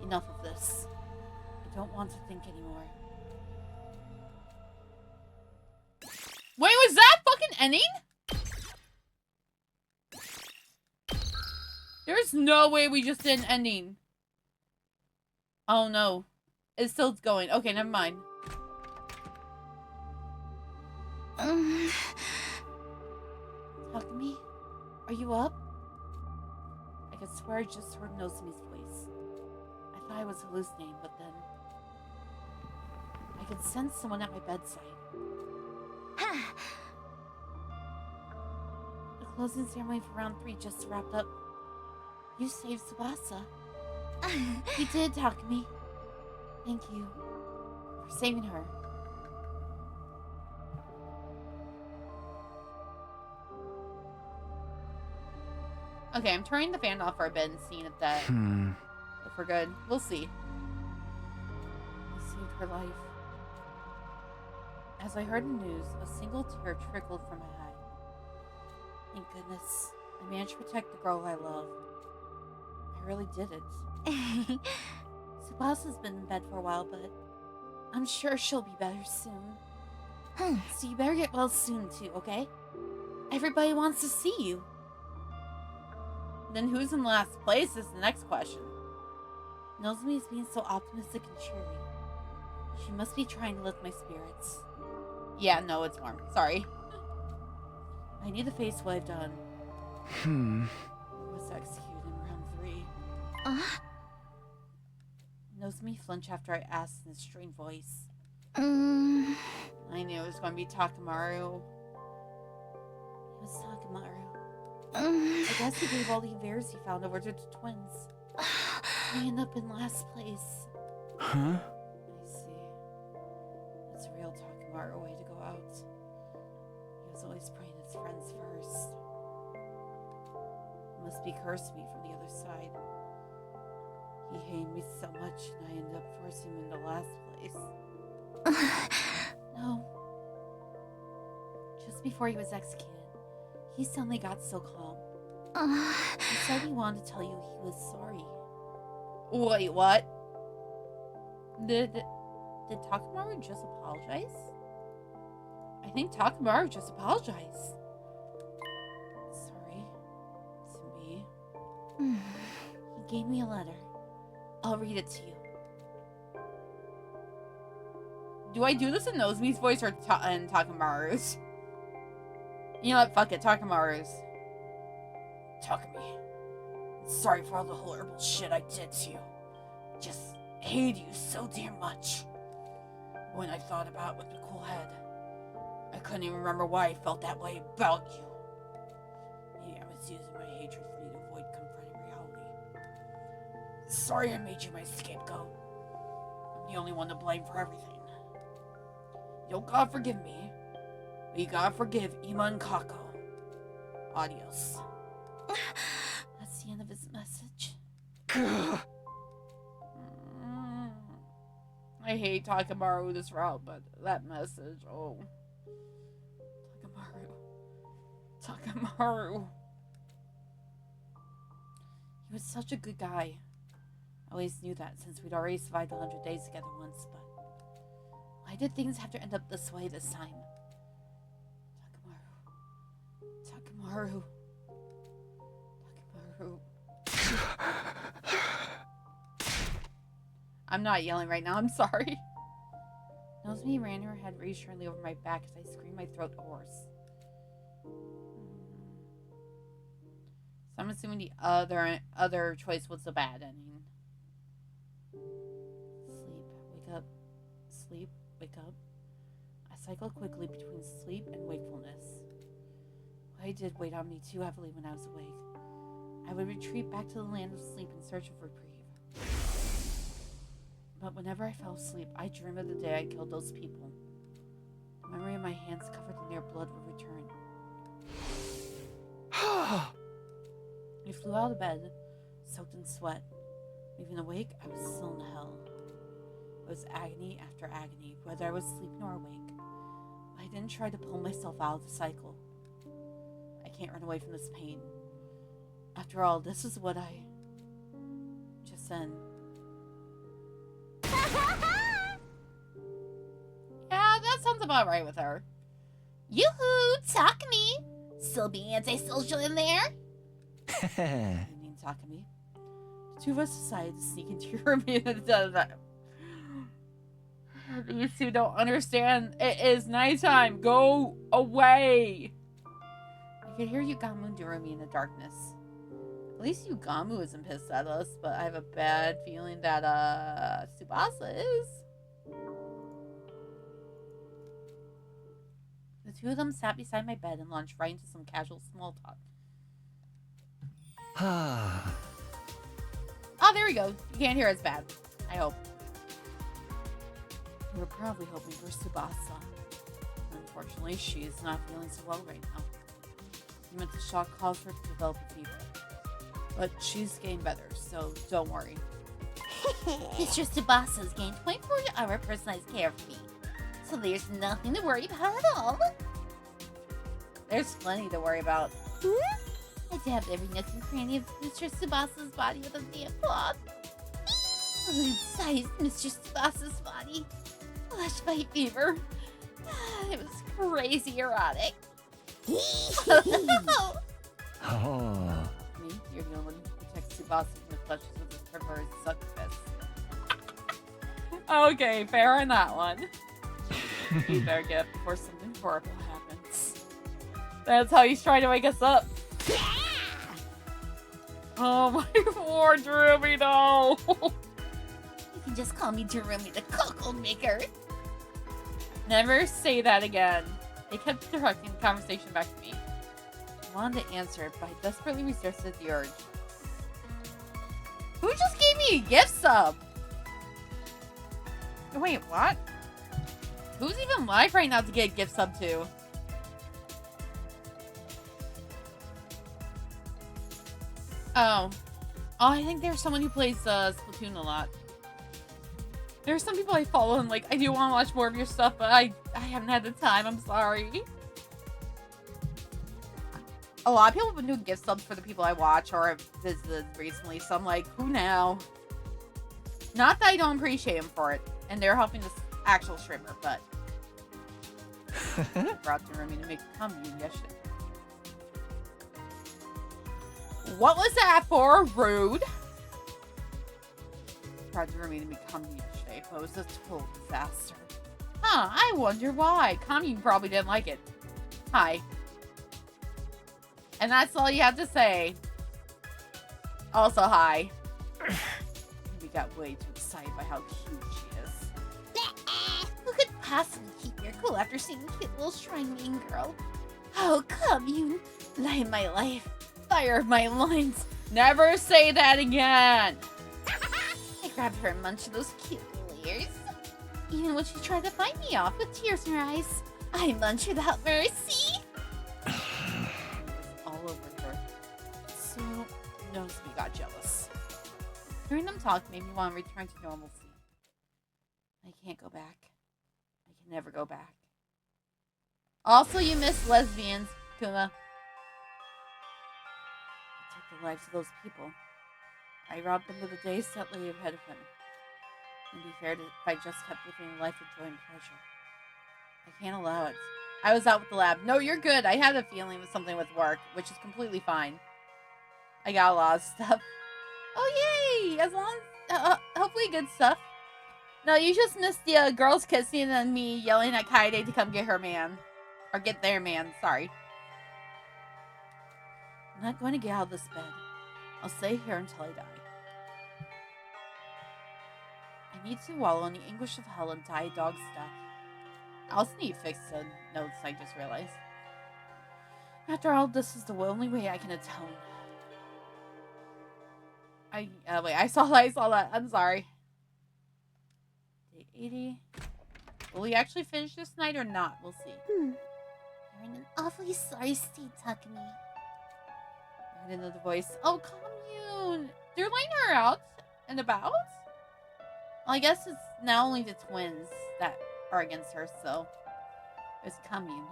Enough of this. I don't want to think anymore. Wait, was that fucking ending? There's no way we just did an ending. Oh no. It's still going. Okay, never mind. Takumi, are you up? I could swear I just heard Nozumi's voice. I thought I was hallucinating, but then... I could sense someone at my bedside. The closing ceremony for round 3 just wrapped up. You saved Tsubasa. You did, Takumi. Thank you for saving her. Okay, I'm turning the fan off for a bit and seeing if that... if we're good. We'll see. I saved her life. As I heard the news, a single tear trickled from my eye. Thank goodness. I managed to protect the girl I love. I really did it. Tsubasa's been in bed for a while, but I'm sure she'll be better soon. So you better get well soon too, okay? Everybody wants to see you. Then who's in last place is the next question. Nozomi is being so optimistic and cheery. She must be trying to lift my spirits. Yeah, no, it's warm. Sorry. I need to face what I've done. Hmm. I was executed in round 3. Nozomi flinched after I asked in a strained voice. I knew it was going to be Takamaru. It was Takamaru. I guess he gave all the affairs he found over to the twins. I end up in last place. Huh? I see. That's a real Takamaru way to go out. He was always putting his friends first. It must be cursed me from the other side. He hated me so much and I ended up forcing him into last place. No. Just before he was executed, he suddenly got so calm. He said he wanted to tell you he was sorry. Wait, what? Did Takamaru just apologize? I think Takamaru just apologized. Sorry. To me. He gave me a letter. I'll read it to you. Do I do this in Nozomi's voice or in Takamaru's? You know what? Fuck it. Takamaru's. Takumi, sorry for all the horrible shit I did to you. Just hate you so damn much. When I thought about it with the cool head, I couldn't even remember why I felt that way about you. Maybe I was using my hatred for you to avoid confronting reality. Sorry I made you my scapegoat. I'm the only one to blame for everything. You don't gotta forgive me, but you gotta forgive Ima and Kako. Adios. That's the end of his message. I hate Takamaru this route, but that message, oh. Takamaru. He was such a good guy. I always knew that since we'd already survived 100 days together once, but why did things have to end up this way this time? Takamaru. I'm not yelling right now, I'm sorry. Nozomi ran her head reassuringly over my back as I screamed my throat hoarse. So I'm assuming the other choice was the bad ending. Sleep, wake up. Sleep, wake up. I cycled quickly between sleep and wakefulness. What I did weighed on me too heavily when I was awake. I would retreat back to the land of sleep in search of reprieve. But whenever I fell asleep, I dreamed of the day I killed those people. The memory of my hands covered in their blood would return. I flew out of bed, soaked in sweat. Even awake, I was still in hell. It was agony after agony, whether I was asleep or awake. But I didn't try to pull myself out of the cycle. I can't run away from this pain. After all, this is what I just said. Yeah, that sounds about right with her. Yoo-hoo! Takumi! Still being antisocial in there? You mean Takumi? The two of us decided to sneak into your room and does that. These two don't understand. It is nighttime. Go away. I could hear Yugamu and Durumi in the darkness. At least Yugamu isn't pissed at us, but I have a bad feeling that Tsubasa is. The two of them sat beside my bed and launched right into some casual small talk. Ah, there we go. You can't hear as bad. I hope. You were probably hoping for Tsubasa. Unfortunately, she's not feeling so well right now. The mental shock caused her to develop a fever. But she's getting better, so don't worry. Mr. Tsubasa's gained 24-hour personalized care for me. So there's nothing to worry about at all. There's plenty to worry about. I dabbed every nook and cranny of Mr. Tsubasa's body with a damp cloth. Inside Mr. Tsubasa's body. Flushed by fever. It was crazy erotic. Oh. Me? You're the only one who protects Tsubasa from the clutches of his perverse succubus. Okay, fair on that one. You better get up before something horrible happens. That's how he's trying to wake us up. Oh my poor Droomy, no! You can just call me Jeremy the Cocoa Maker. Never say that again. They kept directing the conversation back to me. I wanted to answer, but I desperately resisted the urge. Who just gave me a gift sub? Wait, what? Who's even live right now to get a gift sub to? Oh, I think there's someone who plays Splatoon a lot. There's some people I follow and like, I do want to watch more of your stuff, but I haven't had the time. I'm sorry. A lot of people have been doing gift subs for the people I watch or have visited recently, so I'm like, who now? Not that I don't appreciate them for it, and they're helping this actual streamer, but brought to me to make a commune yesterday. What was that for? Rude. Tried to me to make commune yesterday, but it was a total disaster. Huh, I wonder why. Commune probably didn't like it. Hi. And that's all you have to say. Also, hi. We got way too excited by how cute she is. Who could possibly keep your cool after seeing a cute little shrine maiden girl? Oh, commune. Light of my life. Fire of my loins. Never say that again. I grabbed her and munched those cute little ears. Even when she tried to fight me off with tears in her eyes, I munched without mercy. All over her. So, knows we got jealous. Hearing them talk made me want to return to normalcy. I can't go back. I can never go back. Also, you miss lesbians, Kuma. I took the lives of those people. I robbed them of the days that lay ahead of them. And be fair, if I just kept living a life of joy and pleasure. I can't allow it. I was out with the lab. No, you're good. I had a feeling it was something with work, which is completely fine. I got a lot of stuff. Oh, yay! As long as, hopefully good stuff. No, you just missed the girls kissing and me yelling at Kaede to come get her man. Or get their man, sorry. I'm not going to get out of this bed. I'll stay here until I die. I need to wallow in the anguish of hell and die a dog's death. I also need to fix the notes I just realized. After all, this is the only way I can atone. Wait, I saw that. I'm sorry. Day 80. Will we actually finish this night or not? We'll see. You're in an awfully sorry state, Takumi. I heard another voice. Oh, commune! They're laying her out and about? Well, I guess it's now only the twins that are against her, so it's commune.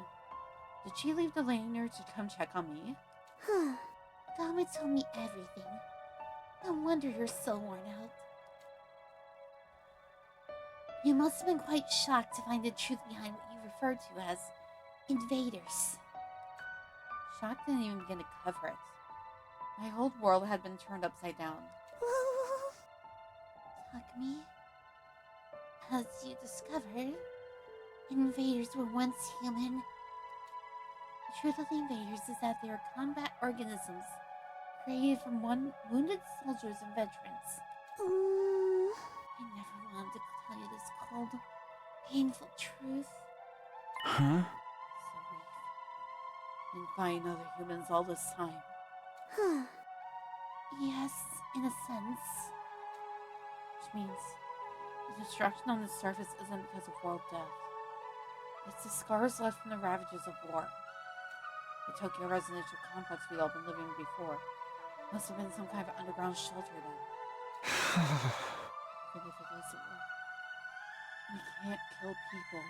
Did she leave the laner to come check on me? Dama told me everything. No wonder you're so worn out. You must have been quite shocked to find the truth behind what you referred to as invaders. Shock didn't even begin to cover it. My whole world had been turned upside down. Takumi, as you discovered, invaders were once human. The truth of the invaders is that they are combat organisms created from wounded soldiers and veterans. I never wanted to tell you this cold, painful truth. Huh? So we've been fighting other humans all this time. Yes, in a sense. means the destruction on the surface isn't because of world death. It's the scars left from the ravages of war. The Tokyo residential complex we'd all been living in before must have been some kind of underground shelter then. But if it is a war, we can't kill people.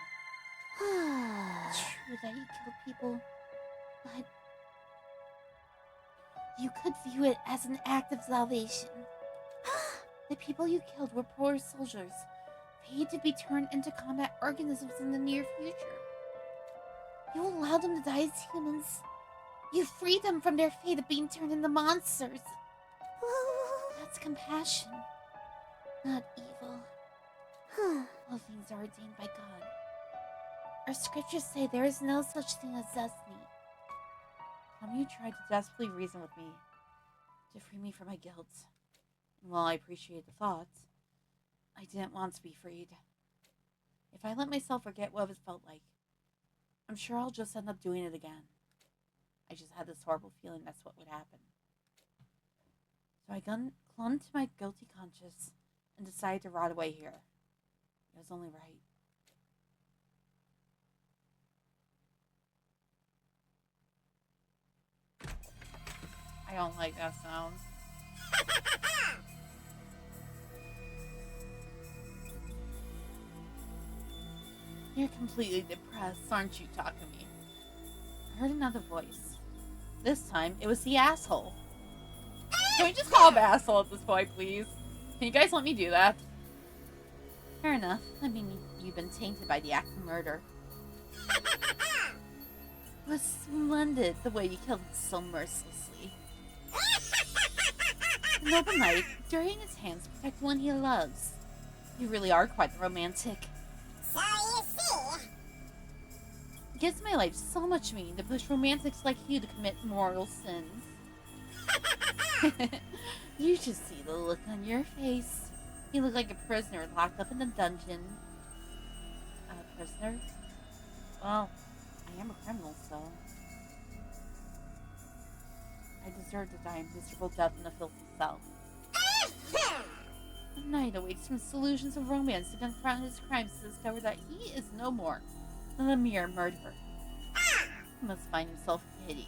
True that you killed people, but you could view it as an act of salvation. The people you killed were poor soldiers, paid to be turned into combat organisms in the near future. You allowed them to die as humans. You freed them from their fate of being turned into monsters. That's compassion, not evil. All things are ordained by God. Our scriptures say there is no such thing as destiny. You tried to desperately reason with me to free me from my guilt. And while I appreciate the thoughts, I didn't want to be freed. If I let myself forget what it felt like, I'm sure I'll just end up doing it again. I just had this horrible feeling that's what would happen. So I clung to my guilty conscience and decided to rot away here. It was only right. I don't like that sound. You're completely depressed, aren't you, Takumi? I heard another voice. This time, it was the asshole. Can we just call him asshole at this point, please? Can you guys let me do that? Fair enough. I mean, you've been tainted by the act of murder. It was splendid the way you killed him so mercilessly. An open light, during his hands protect one he loves. You really are quite romantic. So you see. It gives my life so much meaning to push romantics like you to commit mortal sins. You should see the look on your face. You look like a prisoner locked up in a dungeon. A prisoner? Well, I am a criminal, so... I deserve to die a miserable death in a filthy cell. A knight awaits from solutions of romance to confront his crimes to discover that he is no more than a mere murderer. He must find himself hideous.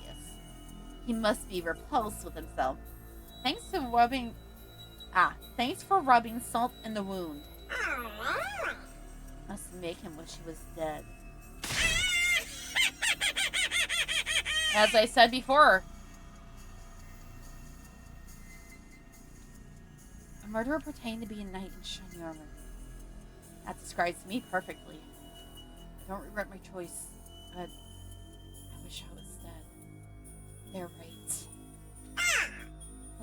He must be repulsed with himself. Thanks for rubbing salt in the wound. Must make him wish he was dead. As I said before, a murderer pretending to be a knight in shiny armor. That describes me perfectly. I don't regret my choice, but I wish I was dead. They're right.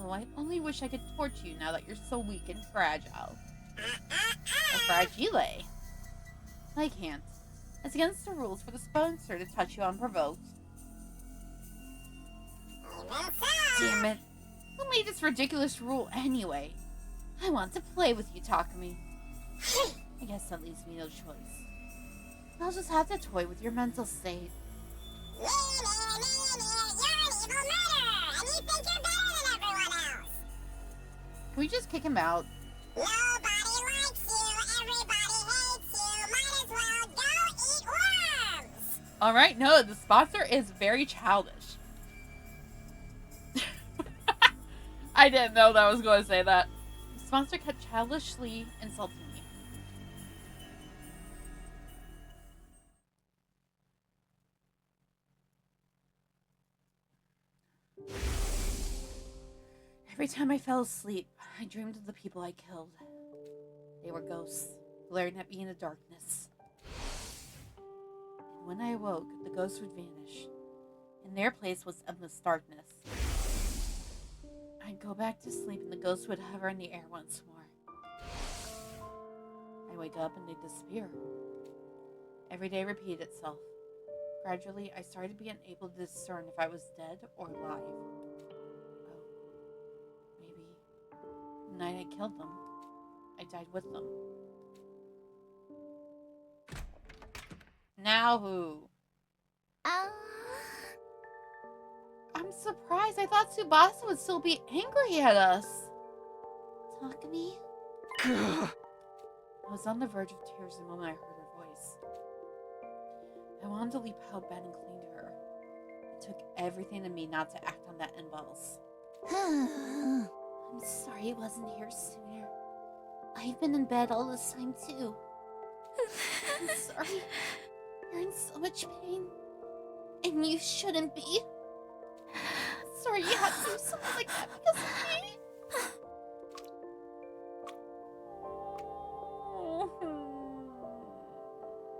Oh, I only wish I could torture you now that you're so weak and fragile. Or fragile. I can't. It's against the rules for the sponsor to touch you unprovoked. Damn it. Who made this ridiculous rule anyway? I want to play with you, Takumi. I guess that leaves me no choice. I'll just have to toy with your mental state. You're an evil murderer, and you think you're better than everyone else. Can we just kick him out? Nobody likes you, everybody hates you, might as well go eat worms. Alright, no, the sponsor is very childish. I didn't know that I was going to say that. The sponsor kept childishly insulting me. Every time I fell asleep, I dreamed of the people I killed. They were ghosts, glaring at me in the darkness. And when I awoke, the ghosts would vanish. In their place was endless darkness. I'd go back to sleep and the ghosts would hover in the air once more. I wake up and they disappear. Every day repeated itself. Gradually, I started to be unable to discern if I was dead or alive. Maybe the night I killed them, I died with them. Now who? I'm surprised. I thought Tsubasa would still be angry at us. Takumi? I was on the verge of tears the moment I heard her voice. I wanted to leap out of bed and cling to her. It took everything in me not to act on that impulse. I'm sorry I wasn't here sooner. I've been in bed all this time too. I'm sorry. You're in so much pain. And you shouldn't be. Sorry you had to do something like that because of me.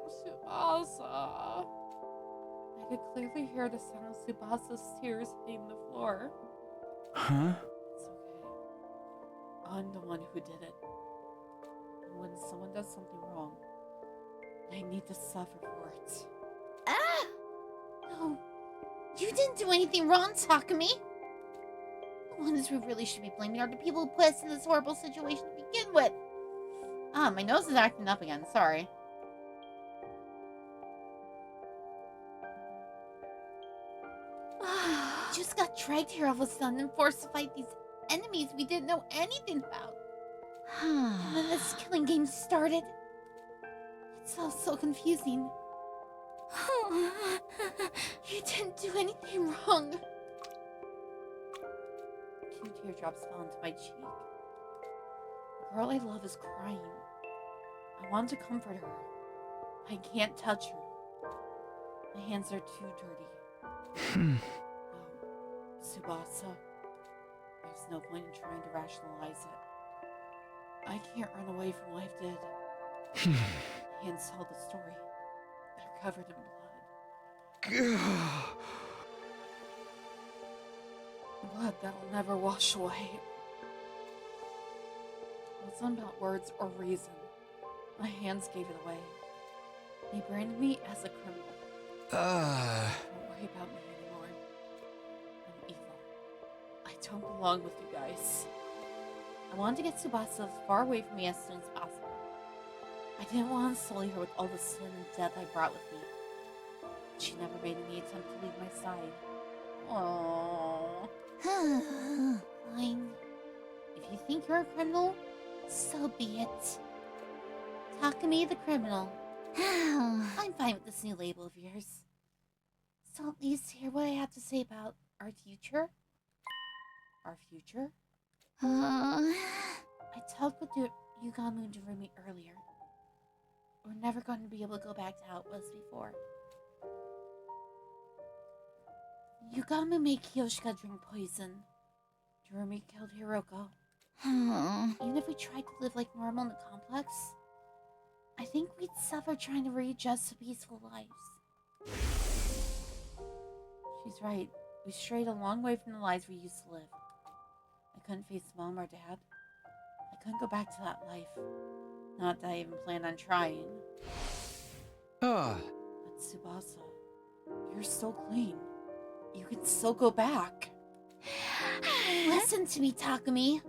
Tsubasa. I could clearly hear the sound of Tsubasa's tears hitting the floor. Huh? It's okay. I'm the one who did it. And when someone does something wrong, they need to suffer for it. Ah! No. You didn't do anything wrong, Takumi. The ones who really should be blaming are the people who put us in this horrible situation to begin with. Ah, my nose is acting up again. Sorry. We just got dragged here all of a sudden and forced to fight these enemies we didn't know anything about. And then this killing game started. It's all so confusing. You didn't do anything wrong. 2 teardrops fell into my cheek. The girl I love is crying. I want to comfort her. I can't touch her. My hands are too dirty. Oh, Tsubasa. There's no point in trying to rationalize it. I can't run away from what I did. My hands tell the story. They're covered in blood. Blood that'll never wash away. It wasn't about words or reason. My hands gave it away. They branded me as a criminal. Don't worry about me anymore. I'm evil. I don't belong with you guys. I wanted to get Tsubasa as far away from me as soon as possible. I didn't want to sully her with all the sin and death I brought with me. She never made any attempt to leave my side. Aww. Fine. If you think you're a criminal, so be it. Takumi the criminal. I'm fine with this new label of yours. So at least hear what I have to say about our future. Our future? I talked with Yugami and Jeremy earlier. We're never going to be able to go back to how it was before. Yugami made Kiyoshika drink poison. Jeremy killed Hiroko. Even if we tried to live like normal in the complex, I think we'd suffer trying to readjust to peaceful lives. She's right. We strayed a long way from the lives we used to live. I couldn't face Mom or Dad. I couldn't go back to that life. Not that I even planned on trying. But Tsubasa, you're so clean. You can still go back. Listen to me, Takumi.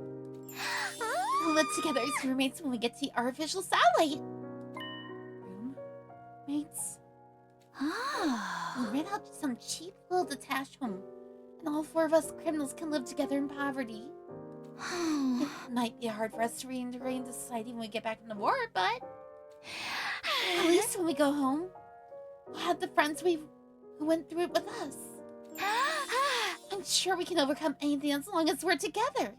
We'll live together as roommates when we get to the artificial satellite. Roommates? We'll rent out some cheap little detached home, and all 4 of us criminals can live together in poverty. It might be hard for us to reintegrate into society when we get back from the war, but at least when we go home, we'll have the friends who went through it with us. I'm sure we can overcome anything as long as we're together.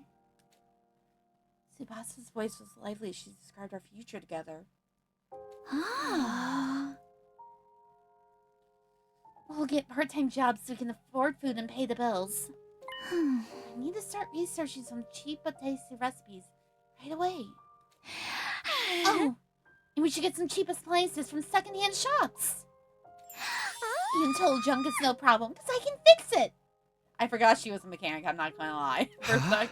Tsubasa's voice was lively as she described our future together. We'll get part-time jobs so we can afford food and pay the bills. I need to start researching some cheap but tasty recipes right away. Oh, and we should get some cheap appliances from secondhand shops. Even total junk is no problem, because I can fix it. I forgot she was a mechanic, I'm not gonna lie. For a sec.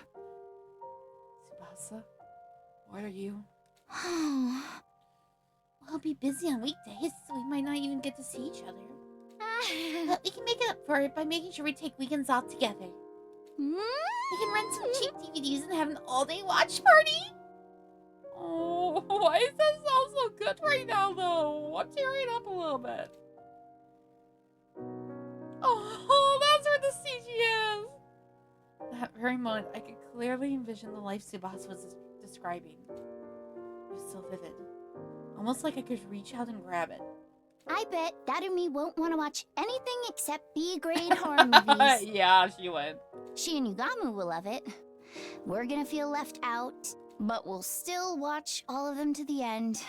Tsubasa, what are you? We'll be busy on weekdays, so we might not even get to see each other. But we can make it up for it by making sure we take weekends off together. We can rent some cheap DVDs and have an all-day watch party. Oh, why does that sound so good right now, though? I'm tearing up a little bit. Oh, that's where the CG is. That very moment, I could clearly envision the life Tsubasa was describing. so vivid. Almost like I could reach out and grab it. I bet Takumi won't want to watch anything except B-grade horror movies. Yeah, she would. She and Yugamu will love it. We're gonna feel left out, but we'll still watch all of them to the end.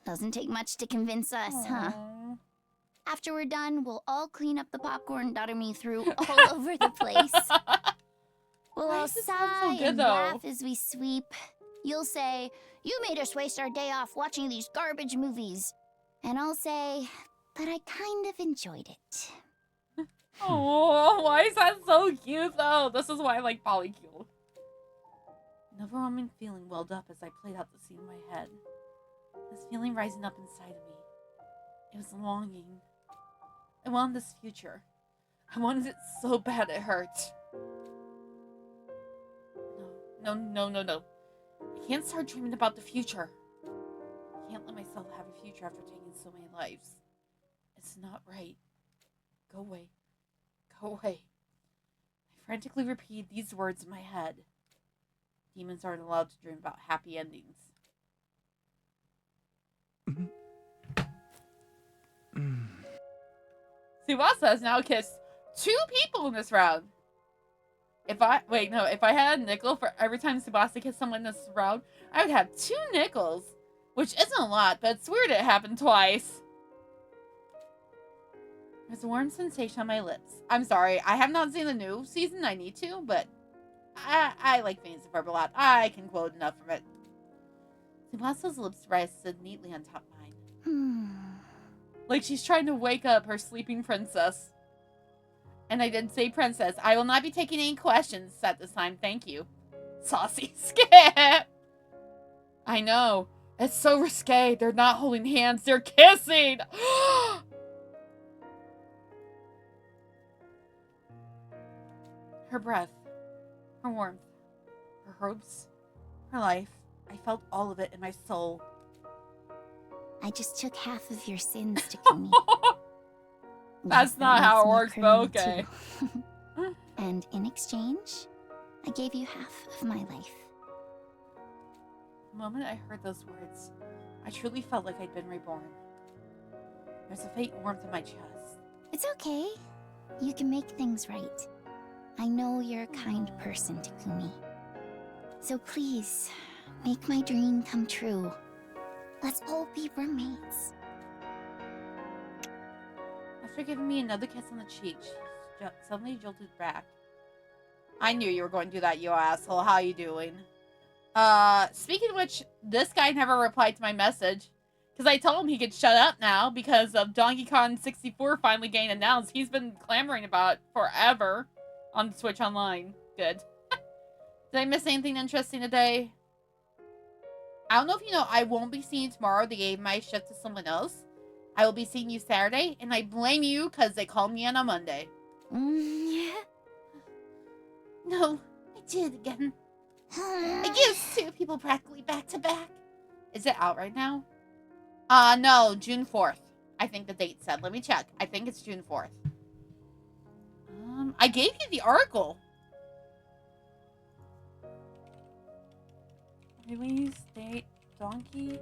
Doesn't take much to convince us, huh? Aww. After we're done, we'll all clean up the popcorn Takumi threw all over the place. We'll Why all does this sound so sigh good, and though? laugh as we sweep. You'll say, "You made us waste our day off watching these garbage movies." And I'll say that I kind of enjoyed it. Oh, why is that so cute, though? This is why I like Polycule. An overwhelming feeling welled up as I played out the scene in my head. This feeling rising up inside of me. It was longing. I wanted this future. I wanted it so bad it hurt. No. I can't start dreaming about the future. I can't let myself have a future after taking so many lives. It's not right. Go away. Go away. I frantically repeated these words in my head. Demons aren't allowed to dream about happy endings. Tsubasa has now kissed 2 people in this round. If I had a nickel for every time Tsubasa kissed someone in this round, I would have 2 nickels. Which isn't a lot, but it's weird it happened twice. There's a warm sensation on my lips. I'm sorry, I have not seen the new season. I need to, but I like Phoenix and Ferb a lot. I can quote enough from it. Tsubasa's lips rested neatly on top of mine. Like she's trying to wake up her sleeping princess. And I did say princess. I will not be taking any questions at this time. Thank you. Saucy Skip. I know. It's so risque. They're not holding hands. They're kissing. Her breath. Her warmth. Her hopes. Her life. I felt all of it in my soul. I just took half of your sins, Takumi. That's not how it works, but okay. And in exchange, I gave you half of my life. The moment I heard those words, I truly felt like I'd been reborn. There's a faint warmth in my chest. It's okay. You can make things right. I know you're a kind person, Takumi. So please, make my dream come true. Let's all be roommates. After giving me another kiss on the cheek, she suddenly jolted back. I knew you were going to do that, you asshole. How you doing? Speaking of which, this guy never replied to my message. Because I told him he could shut up now because of Donkey Kong 64 finally getting announced. He's been clamoring about it forever on Switch Online. Good. Did I miss anything interesting today? I don't know if you know, I won't be seeing you tomorrow. They gave my shift to someone else. I will be seeing you Saturday, and I blame you because they called me in on Monday. Yeah. No, I did it again. I guess 2 people practically back to back. Is it out right now? No, June 4th. I think the date said. Let me check. I think it's June 4th. I gave you the article. Release date, Donkey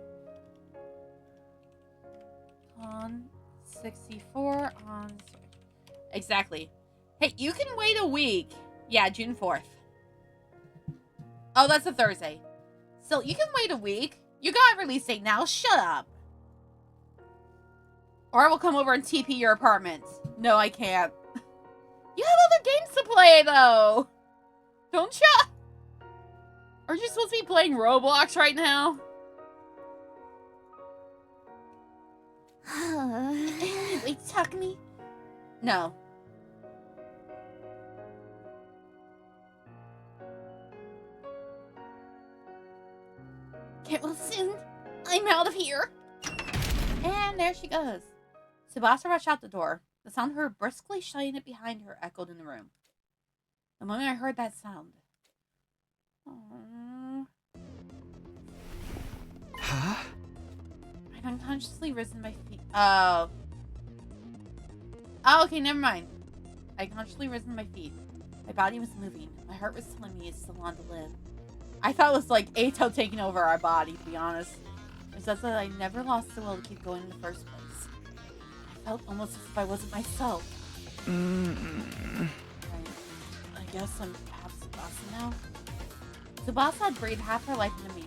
Kong 64 on Switch. Exactly. Hey, you can wait a week. Yeah, June 4th. Oh, that's a Thursday. So you can wait a week. You got a release date now. Shut up. Or I will come over and TP your apartment. No, I can't. You have other games to play, though. Don't you? Are you supposed to be playing Roblox right now? Wait, Takumi? No. Get well soon. I'm out of here. And there she goes. Tsubasa rushed out the door. The sound of her briskly shutting it behind her echoed in the room. The moment I heard that sound. Aww. Huh? I'd unconsciously risen to my feet. Oh. Oh, okay, never mind. I'd unconsciously risen to my feet. My body was moving. My heart was telling me it's still on to live. I thought it was like Ato taking over our body, to be honest. It's just that I never lost the will to keep going in the first place. I felt almost as if I wasn't myself. I guess I'm half Tsubasa now. Tsubasa had breathed half her life into me,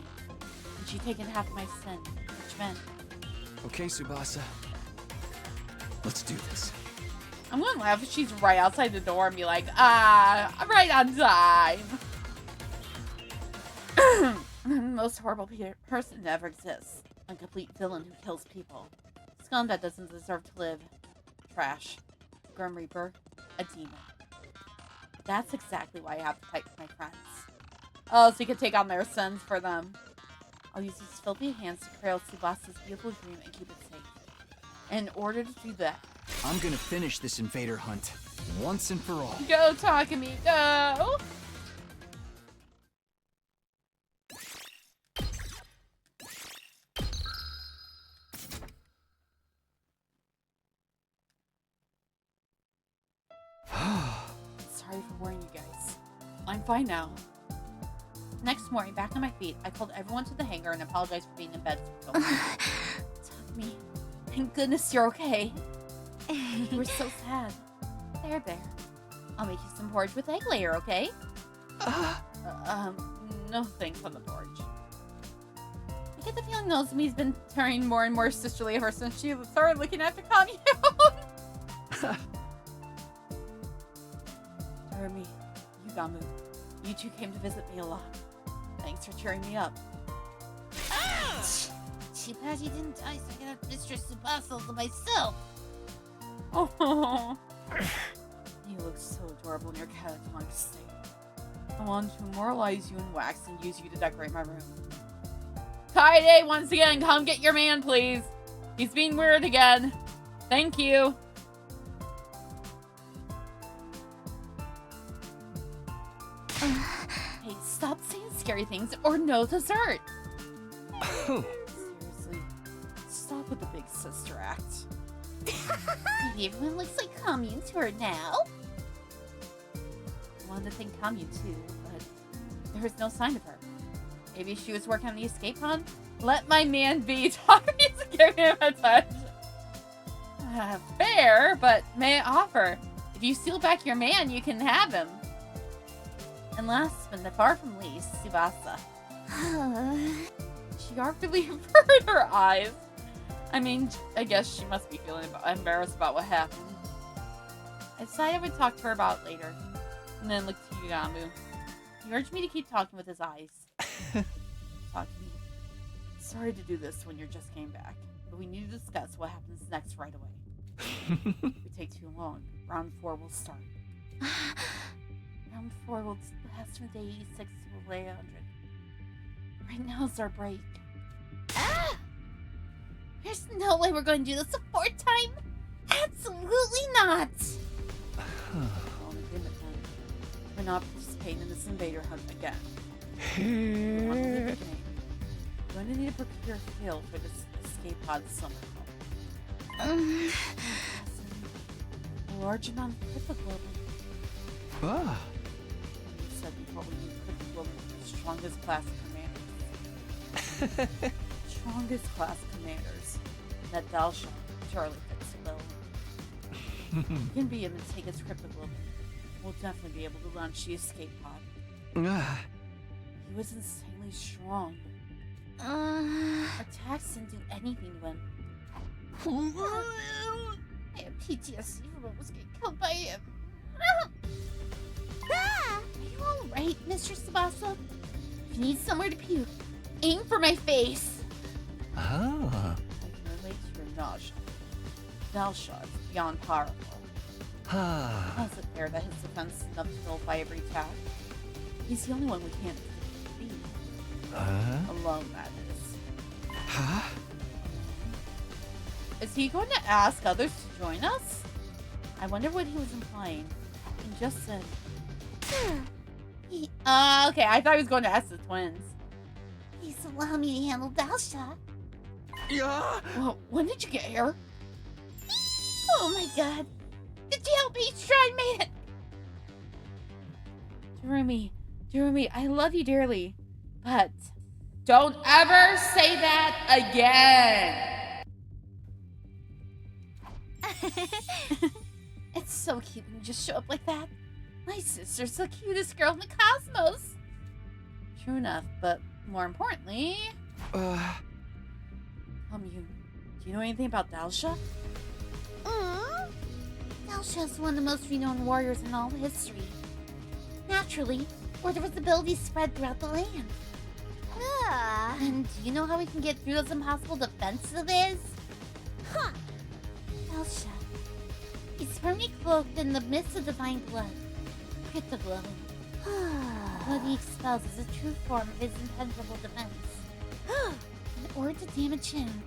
and she'd taken half my sin, which meant... Okay, Tsubasa. Let's do this. I'm gonna laugh if she's right outside the door and be like, I'm right on time. The most horrible person that ever exists. A complete villain who kills people. Scum that doesn't deserve to live. Trash. Grim Reaper. A demon. That's exactly why I have to fight for my friends. Oh, so you can take on their sins for them. I'll use these filthy hands to cradle Tsubasa's beautiful dream and keep it safe. In order to do that, I'm gonna finish this invader hunt once and for all. go, Takumi, go! Sorry for worrying you guys. I'm fine now. Next morning, back on my feet, I called everyone to the hangar and apologized for being in bed so long. Takumi, thank goodness you're okay. You were so sad. There. I'll make you some porridge with egg layer, okay? No thanks on the porridge. I get the feeling Nozomi's been turning more and more sisterly ever since she started looking after Kamio. Takumi, Yugamu, you two came to visit me a lot. Thanks for cheering me up. Too bad you didn't die so I could have Mistress Tsubasa to myself. Oh, you look so adorable in your catatonic state. I want to immortalize you in wax and use you to decorate my room. Kaede, once again, come get your man, please. He's being weird again. Thank you. Hey, stop saying scary things or no dessert. Seriously, stop with the big sister act. Maybe everyone looks like Kamio to her now. I wanted to thank Kamio too, but there was no sign of her. Maybe she was working on the escape pod? Let my man be. Takumi's giving him attention. Fair, but may I offer? If you steal back your man, you can have him. And last but far from least, Tsubasa. She awkwardly averted her eyes. I mean, I guess she must be feeling embarrassed about what happened. I decided I would talk to her about it later, and then looked to Yugamu. He urged me to keep talking with his eyes. Talk to me. Sorry to do this when you just came back, but we need to discuss what happens next right away. If we take too long, round 4 will start. Round 4 will last from day 86 to day 100. Right now is our break. There's no way we're going to do this a 4th time. Absolutely not. Only in the time. We're not participating in this invader hunt again. We're on the beginning. We're going to need to procure fuel for this escape pod somehow. A large amount of cryptoglobin. Ah. You said before we need cryptoglobin for the strongest class of commanders. Strongest class commanders. That Dalsha surely fits the bill. You can be him and take his cryptoglobin. We'll definitely be able to launch the escape pod. He was insanely strong. Attacks didn't do anything to him. I have PTSD from almost getting killed by him. Are you alright, Mistress Tsubasa? If you need somewhere to puke, aim for my face. Ah. I can relate to your nausea. Dalsha is beyond powerful. Ah. How is it fair that his defense is enough to nullify every attack? He's the only one we can't defeat. Alone, that is. Huh? Is he going to ask others to join us? I wonder what he was implying. He just said... okay, I thought he was going to ask the twins. Please allow me to handle Dalsha. Yeah. Well, when did you get here? Oh my god. Did you help me try and made it? Takumi, I love you dearly, but Don't ever say that again! It's so cute when you just show up like that. My sister's the cutest girl in the cosmos. True enough, but more importantly... do you know anything about Dalsha? Dalsha is one of the most renowned warriors in all history. Naturally, word of his abilities spread throughout the land. And do you know how we can get through those impossible defenses of his? Dalsha. He's firmly cloaked in the mist of divine blood. Cryptoglobin. What he expels is a true form of his impenetrable defense. In order to damage him,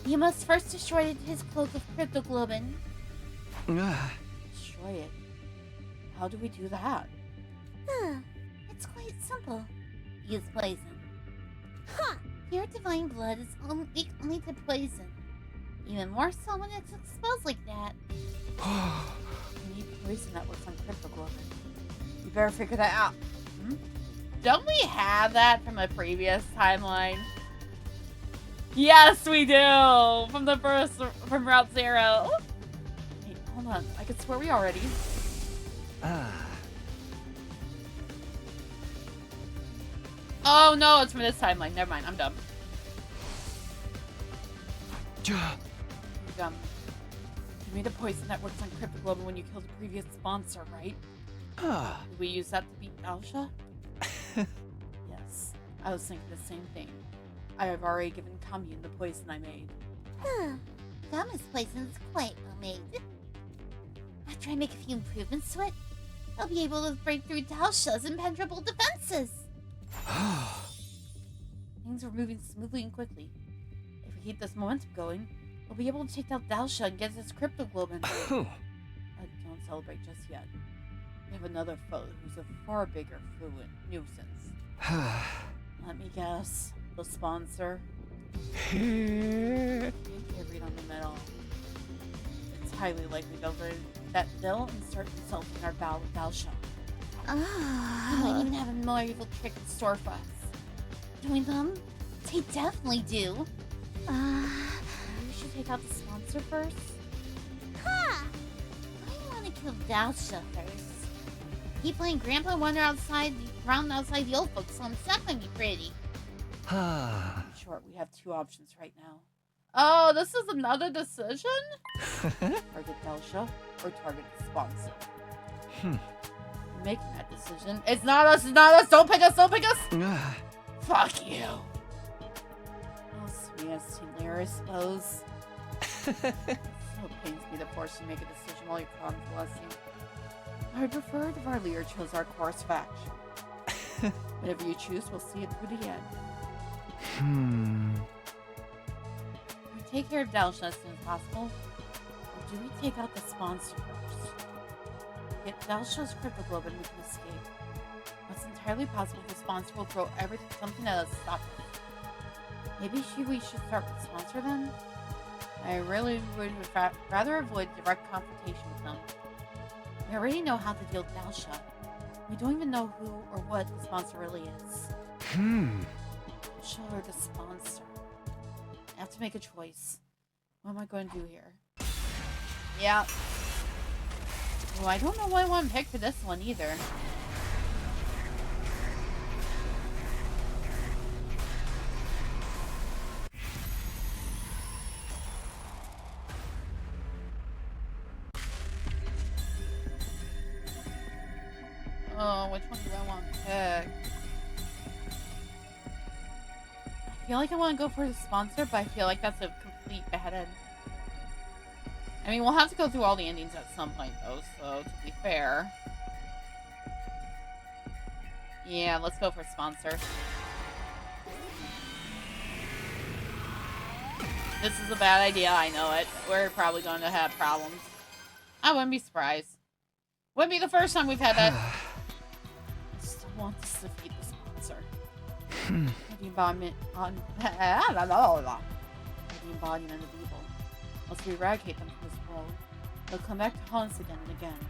you must first destroy his cloak of cryptoglobin. Destroy it? How do we do that? It's quite simple. Use poison. Pure divine blood is weak only to poison. Even more so when it's exposed like that. We need poison that works on cryptoglobin. You better figure that out. Don't we have that from a previous timeline? Yes, we do! From Route 0. Wait, hold on. I could swear we already. Oh no, it's from this timeline. Never mind, I'm dumb. You made a poison that works on cryptoglobin when you killed the previous sponsor, right? Did we use that to beat Dalsha? Yes, I was thinking the same thing. I have already given Commune the poison I made. Gama's poison is quite well made. After I make a few improvements to it, I'll be able to break through Dalsha's impenetrable defenses. Things are moving smoothly and quickly. If we keep this momentum going, we'll be able to take out Dalsha and get his cryptoglobin. Don't celebrate just yet. We have another foe who's a far bigger fluid nuisance. Let me guess. The sponsor. Read on the middle. It's highly likely that they'll start consulting our battle with Dalsha. We might even have a more evil trick in store for us. Join them? They definitely do. Maybe we should take out the sponsor first? I want to kill Dalsha first. Keep playing Grandpa Wonder around outside the old folks' home. It's not going to be pretty. In short, we have two options right now. Oh, this is another decision? Target Dalsha or target the sponsor? Making that decision. It's not us, don't pick us, Fuck you. Oh, sweetest teen Lear, I suppose. So pains me to force you to make a decision while you're convalescing. I would prefer if our leader chose our course of action. Whatever you choose, we'll see it through the end. Do we take care of Dalsha as soon as possible? Or do we take out the sponsor first? Get Dalsha's cryptoglobin, we can escape. It's entirely possible the sponsor will throw something at us to stop us. Maybe we should start with the sponsor then? I really would rather avoid direct confrontation with them. We already know how to deal with Dalsha. We don't even know who or what the sponsor really is. Dalsha or the sponsor? I have to make a choice. What am I going to do here? Yeah. Oh, I don't know what I want to pick for this one either. Oh, which one do I want to pick? I feel like I want to go for the sponsor, but I feel like that's a complete bad end. I mean, we'll have to go through all the endings at some point, though, so to be fair. Yeah, let's go for sponsor. This is a bad idea, I know it. We're probably going to have problems. I wouldn't be surprised. Wouldn't be the first time we've had that. I still want to defeat the sponsor. The embodiment of evil. Once we eradicate them from this world, they'll come back to haunt us again and again.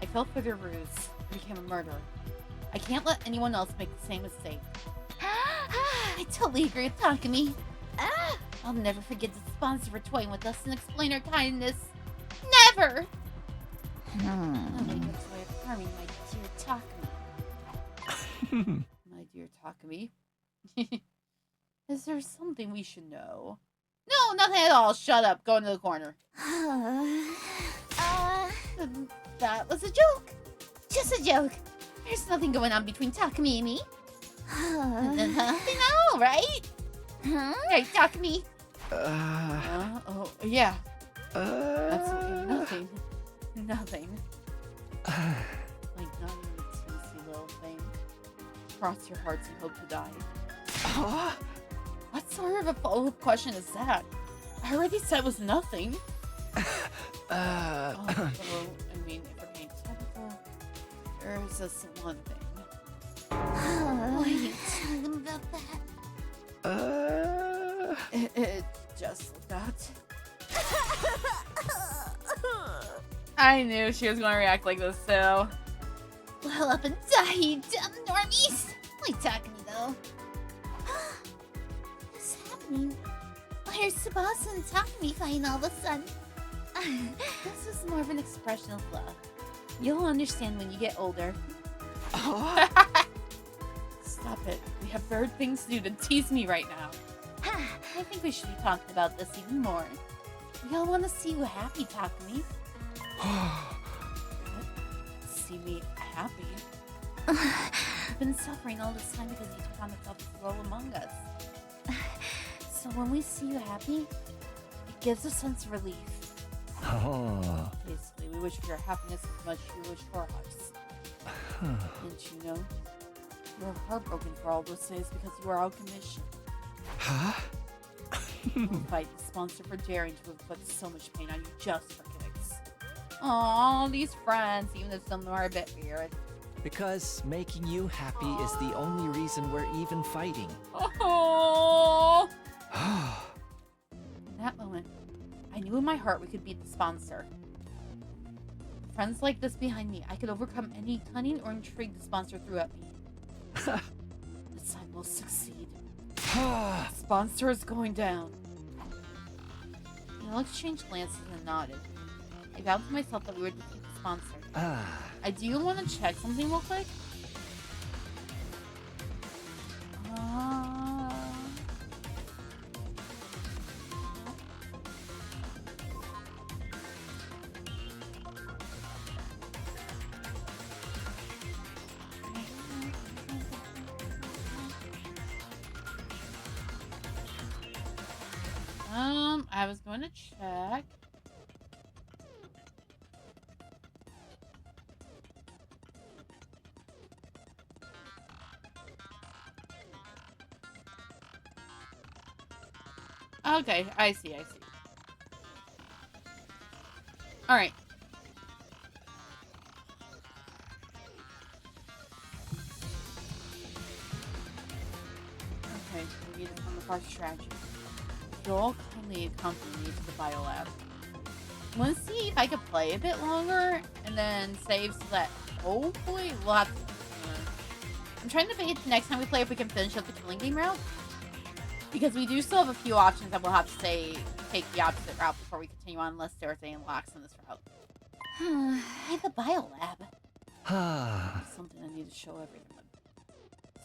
I fell for their ruse and became a murderer. I can't let anyone else make the same mistake. I totally agree with Takumi. I'll never forget the sponsor for toying with us and explain her kindness. Never! Nobody gets away with harming my dear Takumi. My dear Takumi. Is there something we should know? No, nothing at all. Shut up. Go into the corner. That was a joke. Just a joke. There's nothing going on between Takumi and me. Nothing at all, right? Right, Takumi? Oh, yeah. Absolutely nothing. Nothing. Like not even a teensy little thing. Cross your hearts and hope to die. What sort of a follow-up question is that? I already said it was nothing. I mean, if we're being technical, there's just one thing. Why are you telling them about that? It just like that. I knew she was going to react like this too. Well, up and die, you dumb normies! Like Takumi, though. What's happening? Why are Tsubasa and Takumi fighting all of a sudden? This is more of an expression of love. You'll understand when you get older. Stop it. We have better things to do than tease me right now. I think we should be talking about this even more. We all want to see you happy, Takumi. See me happy? You've been suffering all this time because you took on the toughest role among us. So when we see you happy, it gives a sense of relief. Basically, we wish for your happiness as much as you wish for ours. Didn't you know? You were heartbroken for all those days because you were out of commission. Fight the sponsor for daring to have put so much pain on you just for kicks. Aww, these friends, even if some of them are a bit weird. Because making you happy is the only reason we're even fighting. Oh. In that moment, I knew in my heart we could beat the sponsor. With friends like this behind me, I could overcome any cunning or intrigue the sponsor threw at me. This time we'll succeed. The sponsor is going down. We all exchanged glances and nodded. I vowed to myself that we would defeat the sponsor. I do want to check something real quick. I was going to check. Okay, I see. Alright. Okay, we need to come up our strategy. You'll all kindly accompany me to the biolab. I want to see if I could play a bit longer and then save so that hopefully we'll have to... I'm trying to debate next time we play if we can finish up the killing game route. Because we do still have a few options that we'll have to say take the opposite route before we continue on unless there are any locks on this route. Why the biolab? Something I need to show everyone.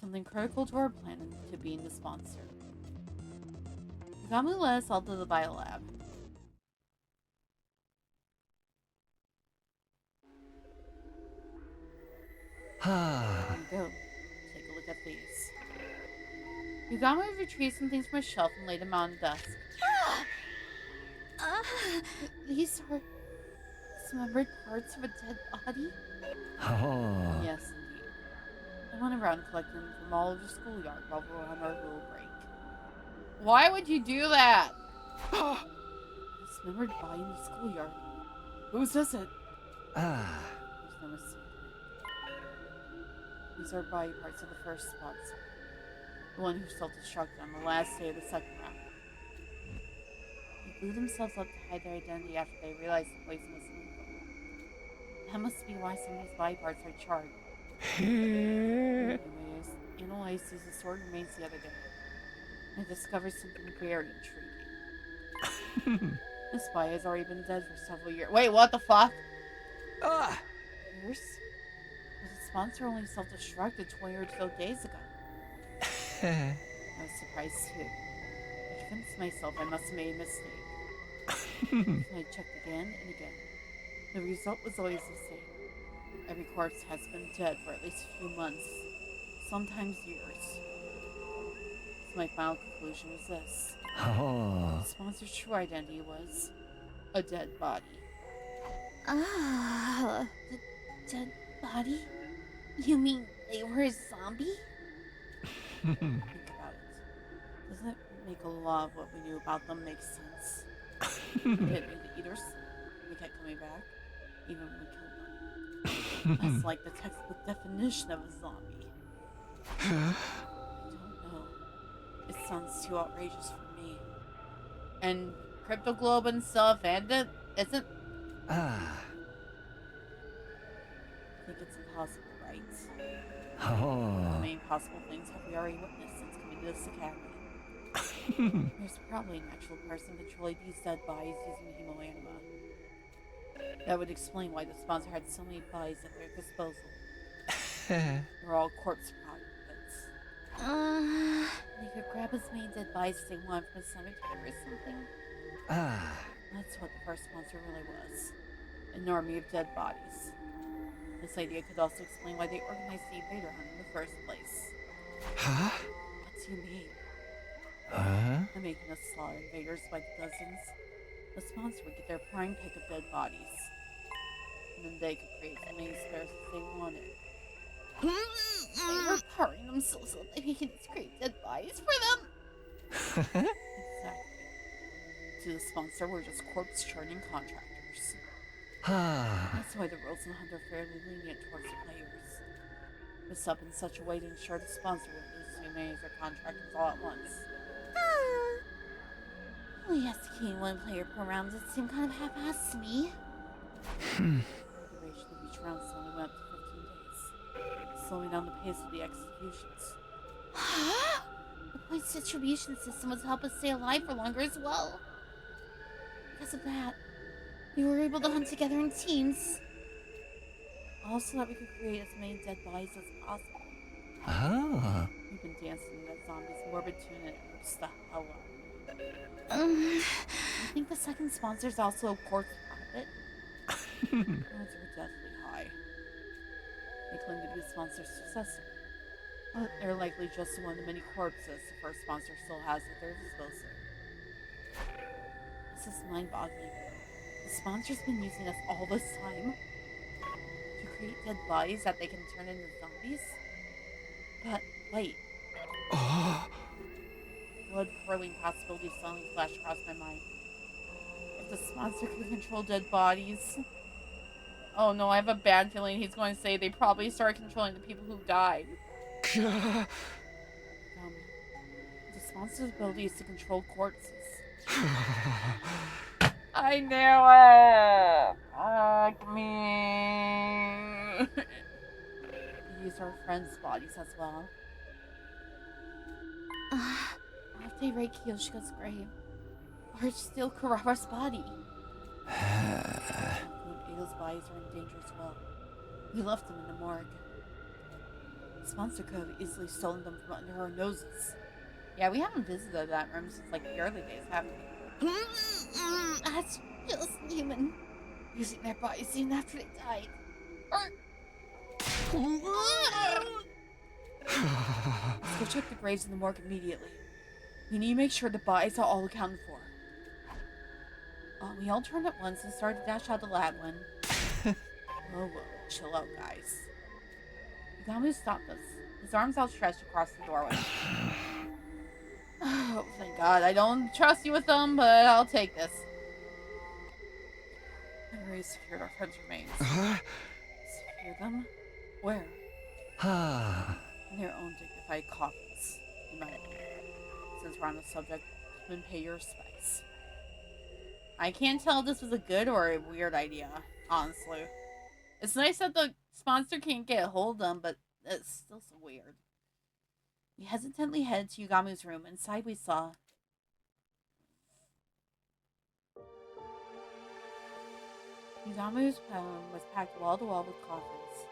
Something critical to our plan and to being the sponsor. Takumi let us all to the biolab. There we go. Take a look at these. Yugami retrieved some things from a shelf and laid them on the desk. These are dismembered parts of a dead body? Yes, indeed. I went around collecting them from all over the schoolyard while we were on our little break. Why would you do that? Dismembered body in the schoolyard. Whose is it? There's no mistake. These are body parts of the first sponsor. The one who self-destructed on the last day of the second round. They blew themselves up to hide their identity after they realized the poison was lethal. That must be why some of these body parts are charred. Anyways, analyzed these assorted remains the other day. I discovered something very intriguing. This spy has already been dead for several years. Wait, what the fuck? Ah! Years? But the sponsor only self-destructed 20 or so days ago. I was surprised too. I convinced myself I must have made a mistake. So I checked again and again. The result was always the same. Every corpse has been dead for at least a few months, sometimes years. So my final conclusion was this. Oh. The sponsor's true identity was a dead body. Ah, the dead body? You mean they were a zombie? Think about it. Doesn't it make a lot of what we knew about them make sense? They hit me the eaters. They kept coming back, even when we killed them. That's like the textbook definition of a zombie. I don't know. It sounds too outrageous for me. And Crypto Globe and stuff, and it isn't. Ah. I think it's impossible, right? How Oh. many possible things have we already witnessed since coming to this academy? There's probably an actual person controlling these dead bodies using hemoanima. That would explain why the sponsor had so many bodies at their disposal. They're all corpse products. They could grab as many dead bodies as they want from a cemetery or something. Ah. That's what the first sponsor really was. An army of dead bodies. This idea could also explain why they organized the invader hunt in the first place. Huh? What do you mean? Huh? By making us slaughter invaders by the dozens, the sponsor would get their prime pick of dead bodies. And then they could create as many spares as they wanted. They were powering themselves so they can create dead bodies for them. Exactly. To the sponsor, we're just corpse churning contractors. Ah. That's why the rules in Hunt are fairly lenient towards the players. It's up in such a way to ensure the sponsor won't lose too many of their contractors all at once. Only executing one player per round does seem kind of half-assed to me. The duration of each round only went up to 15 days, slowing down the pace of the executions. The points distribution system was to help us stay alive for longer as well. Because of that, we were able to hunt together in teams. Also that we could create as many dead bodies as possible. Ah. We've been dancing in that zombie's morbid tune and it hurts the hell out of me. Um, I think the second sponsor's also a corpse product. Odds are deathly high. They claim to be the sponsor's successor, but they're likely just one of the many corpses the first sponsor still has at their disposal. This is mind-boggling. The sponsor's been using us all this time to create dead bodies that they can turn into zombies? But wait. Blood-curdling possibilities suddenly flashed across my mind. If the sponsor could control dead bodies... Oh no, I have a bad feeling he's going to say they probably started controlling the people who died. The sponsor's ability is to control corpses. I knew it! Fuck me! These are friends' bodies as well. What if they raid Kiyoshika's grave? Or steal Kurara's body? Eagle's bodies are in danger as well. We left them in the morgue. The sponsor could have easily stolen them from under our noses. Yeah, we haven't visited that room since like the early days, haven't we? That's just human. Using their bodies even after they died. Let's go check the graves in the morgue immediately. We need to make sure the bodies are all accounted for. We all turned at once and started to dash out the lab when... Whoa, chill out, guys. Takumi stopped us, his arms outstretched across the doorway. Oh, thank God. I don't trust you with them, but I'll take this. I've already secured our friend's remains. Secure them? Where? In their own dignified coffins, in my opinion. Since we're on the subject, come and pay your respects. I can't tell if this was a good or a weird idea, honestly. It's nice that the sponsor can't get a hold of them, but it's still so weird. We hesitantly headed to Yugamu's room. Inside we saw... Yugamu's room was packed wall to wall with coffins.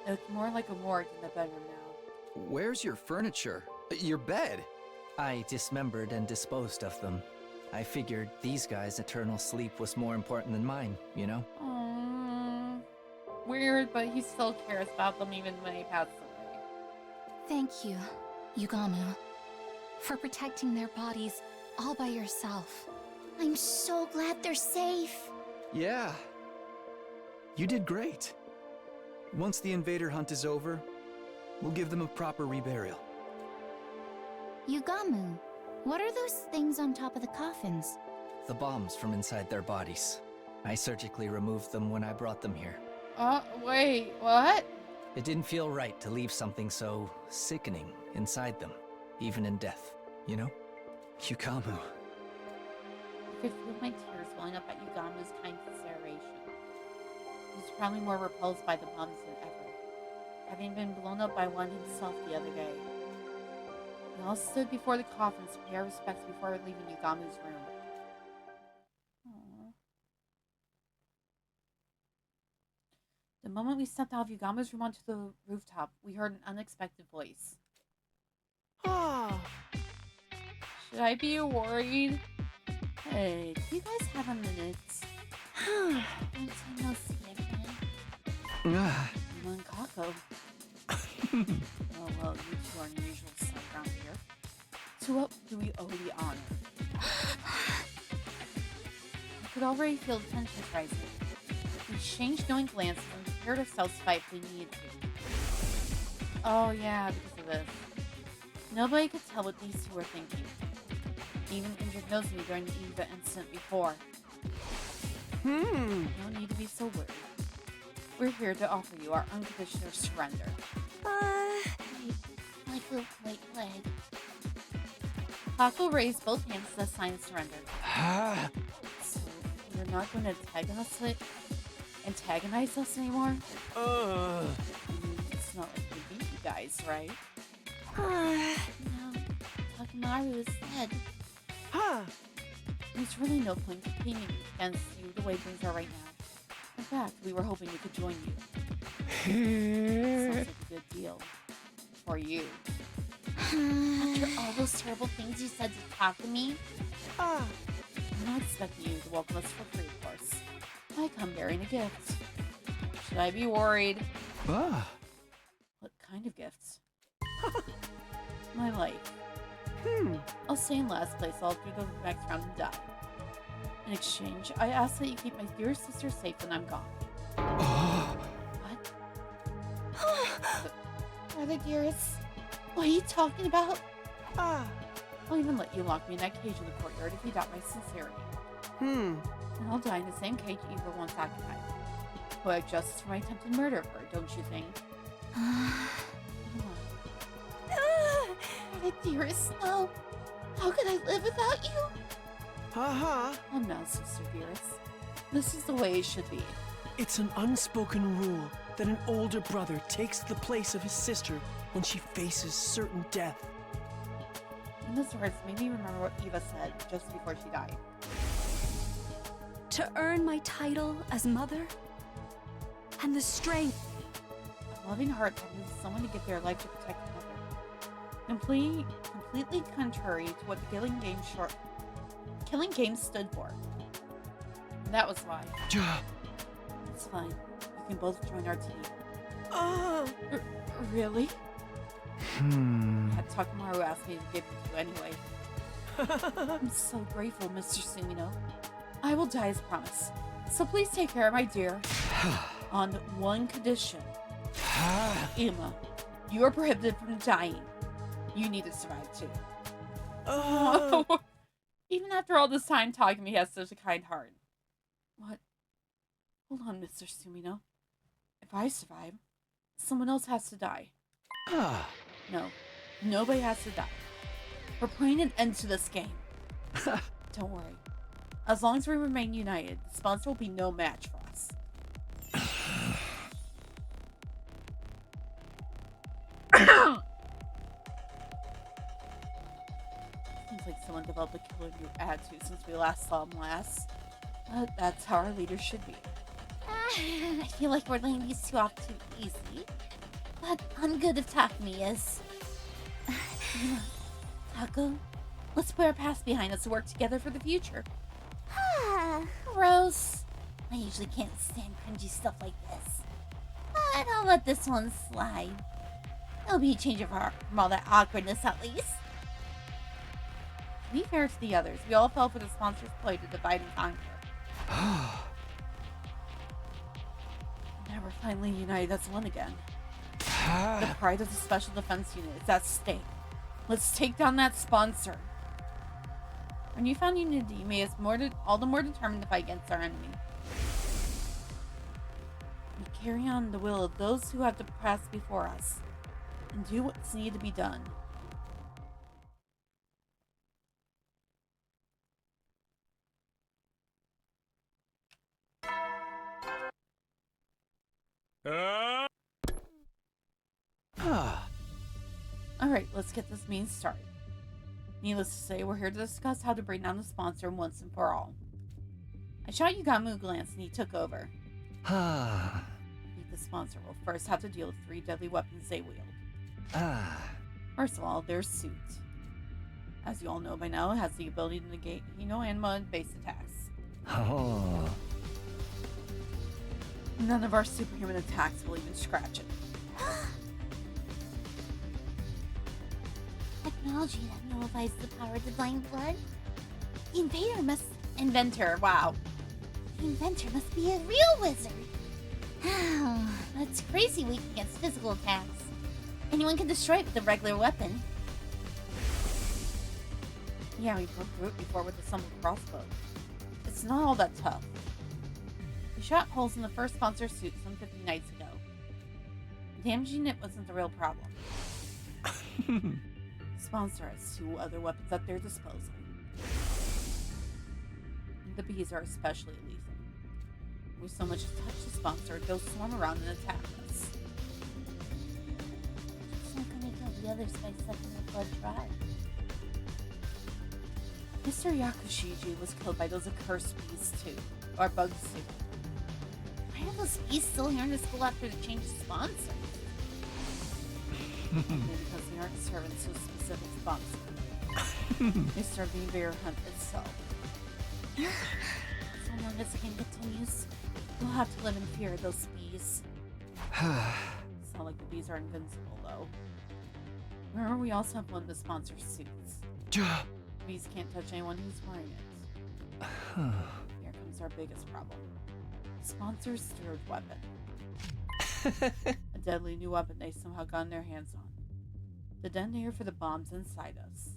It looked more like a morgue than a bedroom now. Where's your furniture? Your bed? I dismembered and disposed of them. I figured these guys' eternal sleep was more important than mine, you know? Aww. Weird, but he still cares about them even when he passes away. Thank you, Yugamu, for protecting their bodies all by yourself. I'm so glad they're safe. Yeah. You did great. Once the invader hunt is over, we'll give them a proper reburial. Yugamu, what are those things on top of the coffins? The bombs from inside their bodies. I surgically removed them when I brought them here. Wait, what? It didn't feel right to leave something so sickening inside them, even in death, you know? Yugamu. I could feel my tears welling up at Yugamu's kind consideration. He was probably more repulsed by the bombs than ever, having been blown up by one himself the other day. We all stood before the coffins to pay our respects before leaving Yugamu's room. Aww. The moment we stepped out of Yugamu's room onto the rooftop, we heard an unexpected voice. Should I be worried? Hey, do you guys have a minute? Long time no see again. Emma and Kako. Oh, well, you two are unusual sight around here. To what do we owe the honor? I could already feel the tension rising. We exchanged knowing glances and prepared ourselves to fight if we needed to. Oh yeah, because of this. Nobody could tell what these two were thinking. Even Indra knows me during the Eva incident before. No need to be so worried. We're here to offer you our unconditional surrender. Like a white leg. Kako raised both hands as a sign of surrender. So, you're not going to antagonize us anymore? It's not like we beat you guys, right? No, Takamaru is dead. There's really no point competing against you the way things are right now. In fact, we were hoping we could join you. Sounds like a good deal. For you. After all those terrible things you said to Takumi? I'm not expecting you to welcome us for free, of course. I come bearing a gift. Should I be worried? What kind of gifts? My life. I'll stay in last place all through the next round and die. In exchange, I ask that you keep my dear sister safe when I'm gone. What? Brother dearest, what are you talking about? I'll even let you lock me in that cage in the courtyard if you doubt my sincerity. And I'll die in the same cage Eva once occupied. Poetic justice for my attempted murder of her, don't you think? Brother dearest, no. How could I live without you? I'm not sister dearest. This is the way it should be. It's an unspoken rule that an older brother takes the place of his sister when she faces certain death. Emma's words made me remember what Eva said just before she died. To earn my title as mother and the strength. A loving heart that needs someone to give their life to protect another. Completely contrary to what the killing game stood for. And that was why. It's fine. You can both join our team. Really? Had Takamaru asked me to give it to you anyway. I'm so grateful, Mr. Sumino. I will die as promised. So please take care of my dear. On one condition. Emma, you are prohibited from dying. You need to survive too. Even after all this time, Takumi has such a kind heart. What? Hold on, Mr. Sumino. If I survive, someone else has to die. No, nobody has to die. We're putting an end to this game. Don't worry. As long as we remain united, the sponsor will be no match for us. developed a killer new attitude since we last saw him last. But that's how our leaders should be. I feel like we're laying these two off too easy. But I'm good if Takumi is. Taco, let's put our past behind us and work together for the future. Gross. I usually can't stand cringy stuff like this. But I'll let this one slide. It'll be a change of heart from all that awkwardness at least. To be fair to the others, we all fell for the sponsor's ploy to divide and conquer. Now we're finally united as one again. The pride of the Special Defense Unit is at stake. Let's take down that sponsor. Our newfound unity made us all the more determined to fight against our enemy. We carry on the will of those who have to pass before us and do what's needed to be done. Alright, let's get this meeting started. Needless to say, we're here to discuss how to bring down the sponsor once and for all. I shot Yugamu a glance and he took over. The sponsor will first have to deal with 3 deadly weapons they wield. First of all, their suit. As you all know by now, it has the ability to negate Hino Anima and base attacks. None of our superhuman attacks will even scratch it. Technology that nullifies the power of divine blood? The inventor, wow. The inventor must be a real wizard. That's crazy weak against physical attacks. Anyone can destroy it with a regular weapon. Yeah, we broke through it before with the summoned crossbow. It's not all that tough. We shot holes in the first sponsor suit some 50 nights ago. Damaging it wasn't the real problem. The sponsor has 2 other weapons at their disposal. The bees are especially lethal. If we so much as touch the sponsor, they'll swarm around and attack us. It's not gonna kill the others by sucking their blood dry. Mr. Yakushiji was killed by those accursed bees too. Or bugs too. Why are those bees still here in the school after they changed sponsors? Maybe because they aren't servants to a specific sponsor. They serve the invader hunt itself. So long as the game continues, we'll have to live in fear of those bees. It's not like the bees are invincible, though. Remember, we also have one of the sponsor's suits. Bees can't touch anyone who's wearing it. Here comes our biggest problem. The sponsor's 3rd weapon. A deadly new weapon they somehow got their hands on. The detonator for the bombs inside us.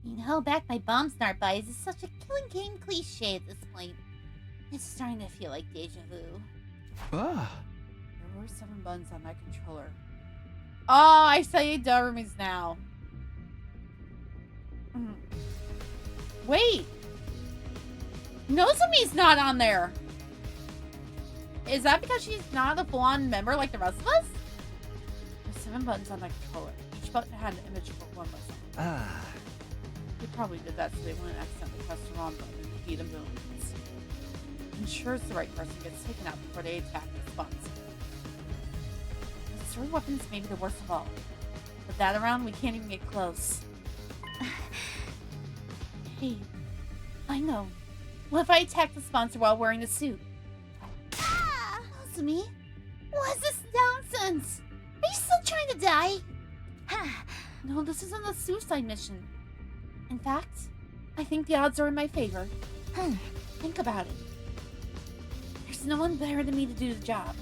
Being held back by bombs in our bodies is such a killing game cliche at this point. It's starting to feel like deja vu. There were 7 buttons on my controller. Oh, I say Darumy's now. Wait! Nozomi's not on there! Is that because she's not a full-on member like the rest of us? There's 7 buttons on my controller. Each button had an image for one button. They probably did that so they wouldn't accidentally press the wrong button and defeat a millions. Ensures the right person gets taken out before they attack the sponsor. The sword weapons may be the worst of all. With that around, we can't even get close. Hey, I know. What if I attack the sponsor while wearing the suit? Nozomi? What's this nonsense? Are you still trying to die? No, this isn't a suicide mission. In fact, I think the odds are in my favor. Think about it. There's no one better than me to do the job.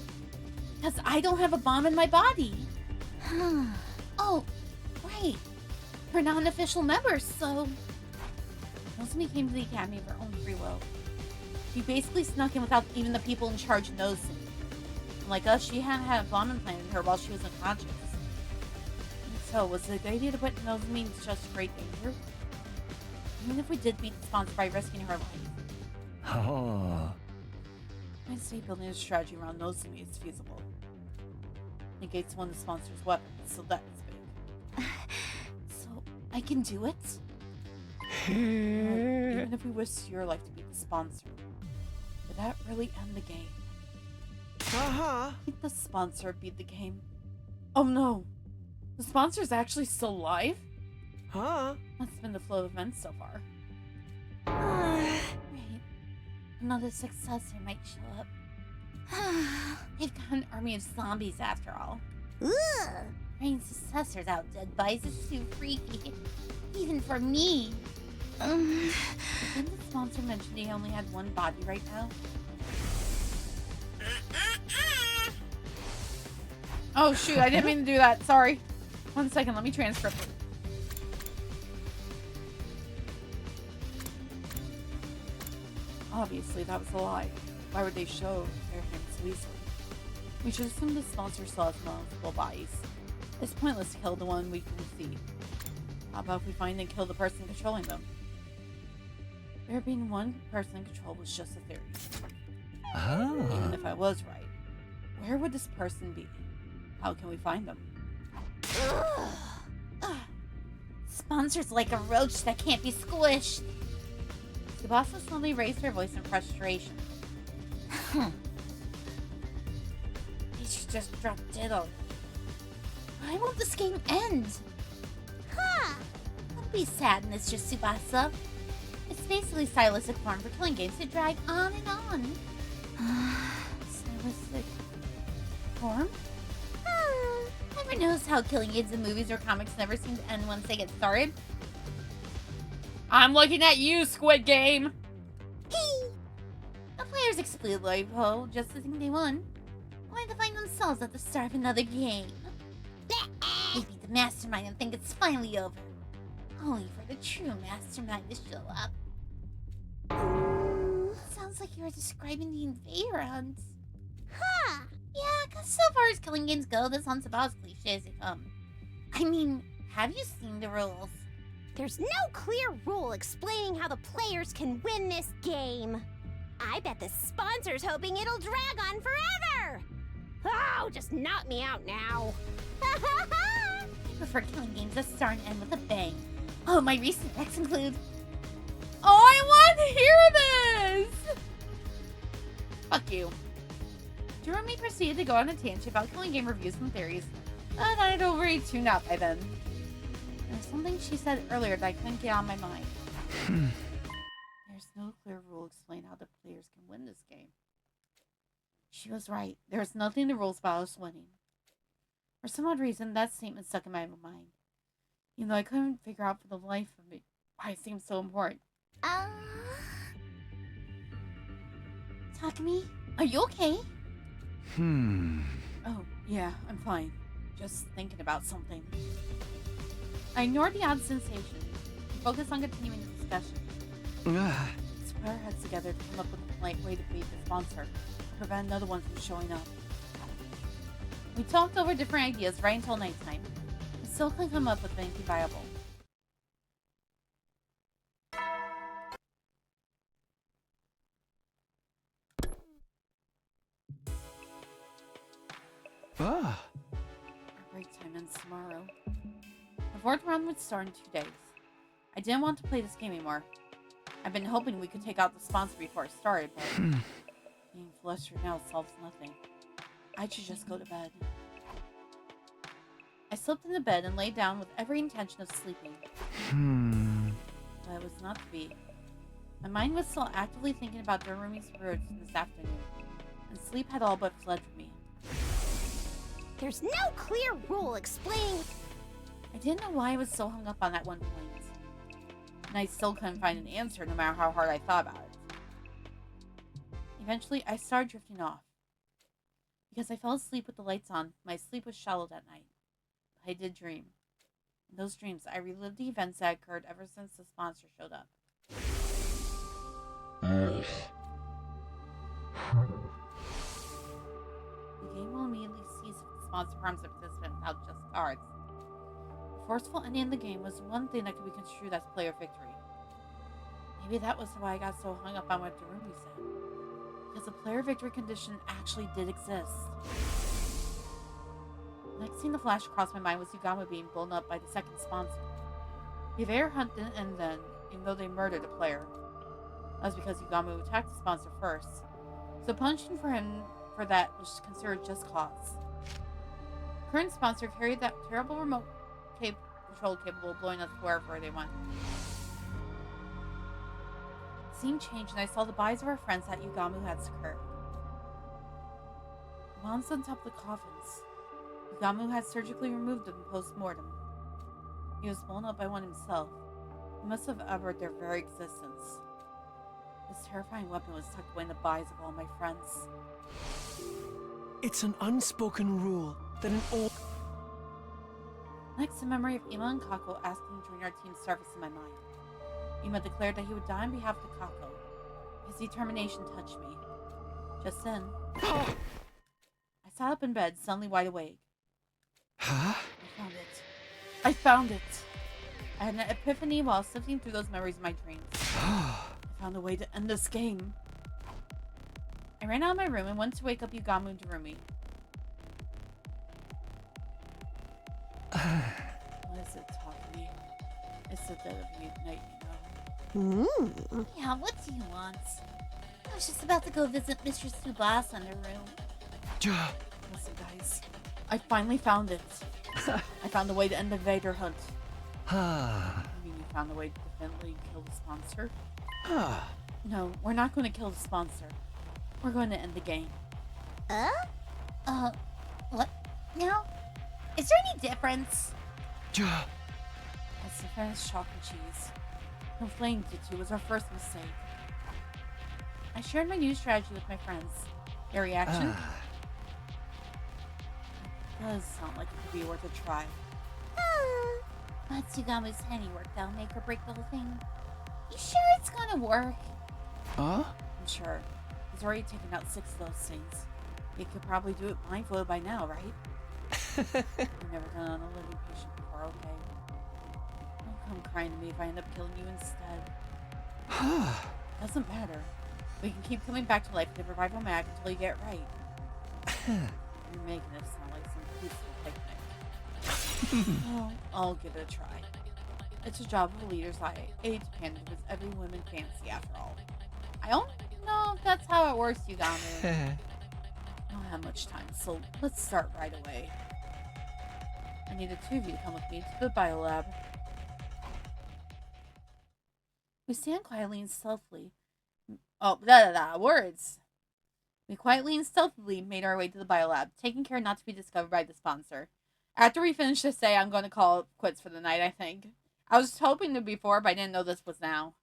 Because I don't have a bomb in my body. Oh, right. We're non-official members, so... Nozomi came to the academy of her own free will. She basically snuck in without even the people in charge noticing. Like us, she hadn't had a bomb implanted in her while she was unconscious. And so, was it a good idea to put Nozomi in such great danger? Even if we did beat the sponsor by risking her life. I'd say building a strategy around Nozomi is feasible. Negates one of the sponsor's weapons, so that's big. So, I can do it? Even if we wish your life to be the sponsor, would that really end the game? Did the sponsor beat the game? Oh no! The sponsor's actually still alive? That's been the flow of events so far. Right. Another successor might show up. They've got an army of zombies after all. Rain's successor's out dead bodies is too freaky. Even for me. Didn't the sponsor mention he only had one body right now? Oh shoot, I didn't mean to do that. Sorry. 1 second, let me transcript it. Obviously, that was a lie. Why would they show their hands so easily? We should assume the sponsor still has multiple bodies. It's pointless to kill the one we can see. How about if we find and kill the person controlling them? There being one person in control was just a theory. Even if I was right, where would this person be? How can we find them? Sponsor's like a roach that can't be squished. Tsubasa suddenly raised her voice in frustration. They should just drop dead on. Why won't this game end? Don't be sad, Mr. Tsubasa. It's basically stylistic form for killing games to drag on and on. Stylistic form? Ever notice how killing games in movies or comics never seem to end once they get started? I'm looking at you, Squid Game! The players explode life just to think they won, only to find themselves at the start of another game. They beat the mastermind and think it's finally over, only for the true mastermind to show up. Sounds like you were describing the invader hunt. Yeah, because so far as killing games go, this hunt's about as cliche as they come. I mean, have you seen the rules? There's no clear rule explaining how the players can win this game. I bet the sponsor's hoping it'll drag on forever. Oh, just knock me out now. I prefer killing games that start and end with a bang. Oh, my recent wrecks include... Oh, I want to hear this! Fuck you. Drew and me proceeded to go on a tangent about killing game reviews and theories, but I'd already tuned out by then. There was something she said earlier that I couldn't get on my mind. There's no clear rule explaining how the players can win this game. She was right. There's nothing in the rules about us winning. For some odd reason, that statement stuck in my mind. Even though I couldn't figure out for the life of me why it seemed so important. Takumi, are you okay? Oh, yeah, I'm fine. Just thinking about something. I ignored the odd sensation and focused on continuing the discussion. Let's put our heads together to come up with a polite way to beat the sponsor and prevent another one from showing up. We talked over different ideas right until nighttime, and still couldn't come up with anything viable. Our break time ends tomorrow. The fourth round would start in 2 days. I didn't want to play this game anymore. I've been hoping we could take out the sponsor before it started, but being flustered now solves nothing. I should just go to bed. I slipped into bed and lay down with every intention of sleeping. But it was not to be. My mind was still actively thinking about Dorumi's words this afternoon, and sleep had all but fled from me. There's no clear rule explaining... I didn't know why I was so hung up on that one point. And I still couldn't find an answer no matter how hard I thought about it. Eventually, I started drifting off. Because I fell asleep with the lights on, my sleep was shallow that night. But I did dream. In those dreams, I relived the events that occurred ever since the sponsor showed up. The game will immediately cease if the sponsor harms the participant without just cards. The forceful ending of the game was one thing that could be construed as player victory. Maybe that was why I got so hung up on what Darumi said. Because the player victory condition actually did exist. The next thing to flash across my mind was Yugama being blown up by the second sponsor. The Invader hunt didn't end then. even though they murdered a player. That was because Yugamu attacked the sponsor first. So punishing for him for that was considered just cause. Current sponsor carried that terrible remote control capable of blowing us wherever they went. The scene changed and I saw the bodies of our friends that Yugamu had secured. The ones on top of the coffins. Yugamu had surgically removed them post-mortem. He was blown up by one himself. He must have averted their very existence. This terrifying weapon was tucked away in the bodies of all my friends. It's an unspoken rule that an old... Next, a memory of Ima and Kako asking to join our team surfaced in my mind. Ima declared that he would die on behalf of Kako. His determination touched me. Just then, I sat up in bed, suddenly wide awake. Huh? I found it! I had an epiphany while sifting through those memories of my dreams. I found a way to end this game. I ran out of my room and went to wake up Yugamu and Darumi. What is it, Takumi? It's the dead of midnight, you know. Yeah, what do you want? I was just about to go visit Mr. Tsubasa in her room. Listen, guys. I finally found it. I found a way to end the Vader hunt. You mean you found a way to definitively kill the sponsor? No, we're not going to kill the sponsor. We're going to end the game. What now? Is there any difference? As different as chalk and cheese. Conflating the two was our first mistake. I shared my new strategy with my friends. Their reaction? It does sound like it could be worth a try. That's Yugamu's handiwork that'll make or break the whole thing. You sure it's gonna work? I'm sure. He's already taken out 6 of those things. He could probably do it blindfolded by now, right? I've never done it on a living patient before, okay? Don't come crying to me if I end up killing you instead. Doesn't matter. We can keep coming back to life with the revival mag until you get it right. You're making it sound like some peaceful picnic. Well, I'll give it a try. It's a job of a leader's aide to pander to every woman fancy after all. I don't know if that's how it works, Yugamu. I don't have much time, so let's start right away. I need the 2 of you to come with me to the biolab. We stand quietly and stealthily. Words! We quietly and stealthily made our way to the biolab, taking care not to be discovered by the sponsor. After we finish this day, I'm going to call it quits for the night, I think. I was hoping to before, but I didn't know this was now.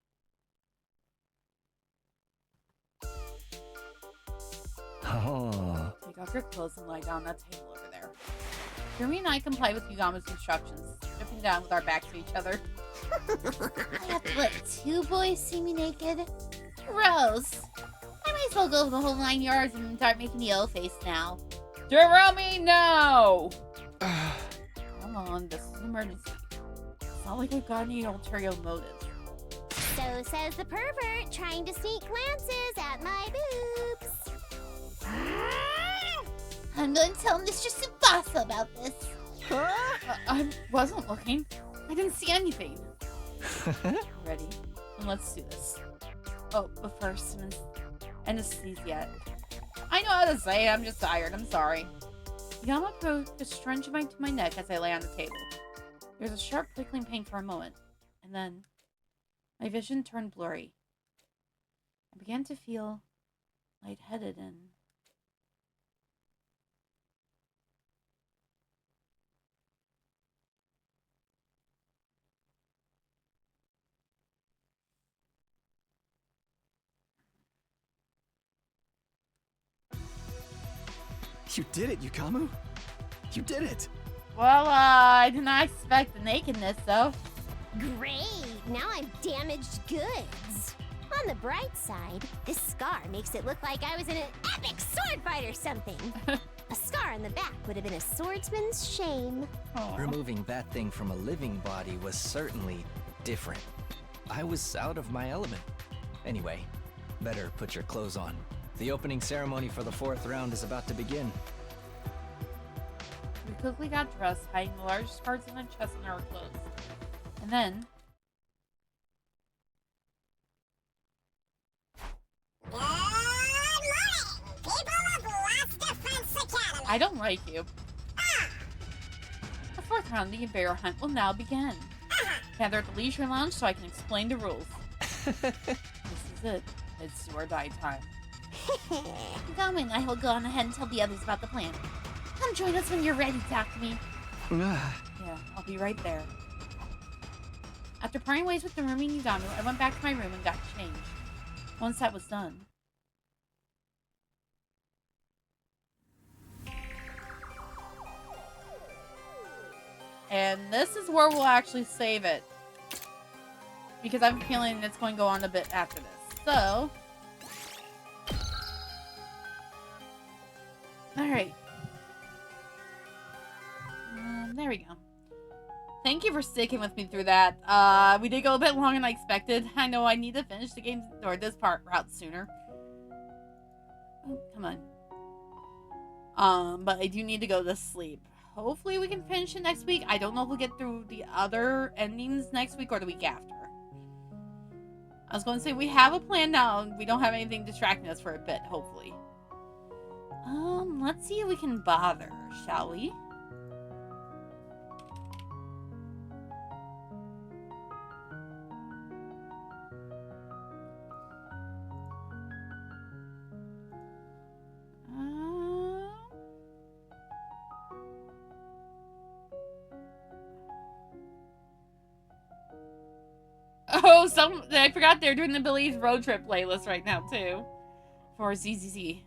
Take off your clothes and lie down on that table over there. Yuri and I complied with Yugamu's instructions, stripping down with our backs to each other. I have to let 2 boys see me naked? Gross. I might as well go the whole 9 yards and start making the O-face now. Darumi, no! Come on, this is an emergency. It's not like we've got any ulterior motives. So says the pervert trying to sneak glances at my boobs. I'm going to tell Mr. Tsubasa about this. I wasn't looking. I didn't see anything. Ready? And let's do this. Oh, but first, some anesthesia. I know how to say it, I'm just tired, I'm sorry. Yama poked a syringe into my neck as I lay on the table. There was a sharp prickling pain for a moment, and then my vision turned blurry. I began to feel lightheaded and... You did it, Yugamu! You did it! Well, I did not expect the nakedness, though. Great! Now I'm damaged goods. On the bright side, this scar makes it look like I was in an epic sword fight or something. A scar on the back would have been a swordsman's shame. Removing that thing from a living body was certainly different. I was out of my element. Anyway, better put your clothes on. The opening ceremony for the 4th round is about to begin. We quickly got dressed, hiding the large scars on our chest in our clothes. And then... I don't like you. The 4th round of the invader hunt will now begin. Gather at the leisure lounge so I can explain the rules. This is it. It's do or die time. Takumi and I will go on ahead and tell the others about the plan. Come join us when you're ready, Takumi. Yeah, I'll be right there. After parting ways with the roomie Yugami, I went back to my room and got changed. Once that was done. And this is where we'll actually save it. Because I'm feeling it's going to go on a bit after this. So. Alright. There we go. Thank you for sticking with me through that. We did go a bit longer than I expected. I know I need to finish the game, or this route sooner. Oh, come on. But I do need to go to sleep. Hopefully we can finish it next week. I don't know if we'll get through the other endings next week or the week after. I was going to say we have a plan now and we don't have anything distracting us for a bit, hopefully. Let's see if we can bother, shall we? Oh, I forgot they're doing the Billy's Road Trip playlist right now, too. For ZZZ.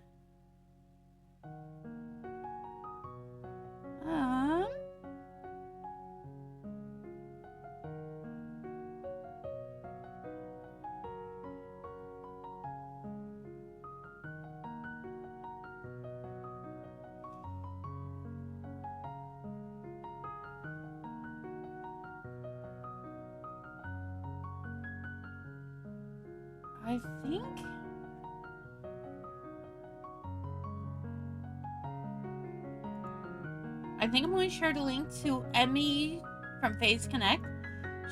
I think I'm going to share the link to Emmy from Phase Connect.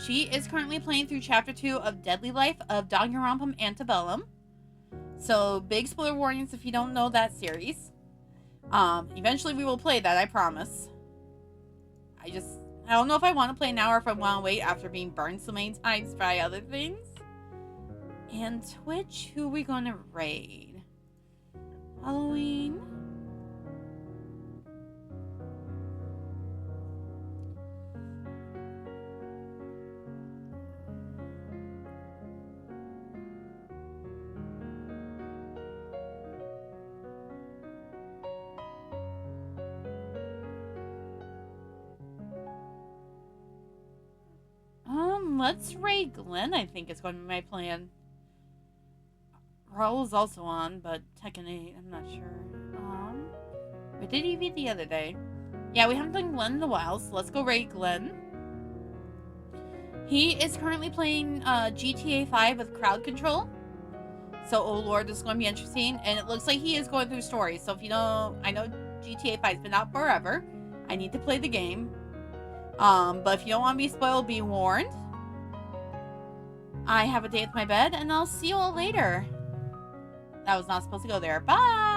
She is currently playing through Chapter 2 of Deadly Life of Danganronpa Antebellum. So, big spoiler warnings if you don't know that series. Eventually we will play that, I promise. I don't know if I want to play now or if I want to wait after being burned so many times by other things. And Twitch, who are we going to raid? Halloween. Let's raid Glenn, I think is going to be my plan. Raul is also on, but Tekken 8, I'm not sure. We did EV the other day. Yeah, we haven't done Glenn in a while, so let's go raid Glenn. He is currently playing GTA 5 with crowd control. So, oh lord, this is going to be interesting. And it looks like he is going through stories. So if you don't, I know GTA 5's been out forever. I need to play the game. But if you don't want to be spoiled, be warned. I have a day with my bed, and I'll see you all later. That was not supposed to go there. Bye!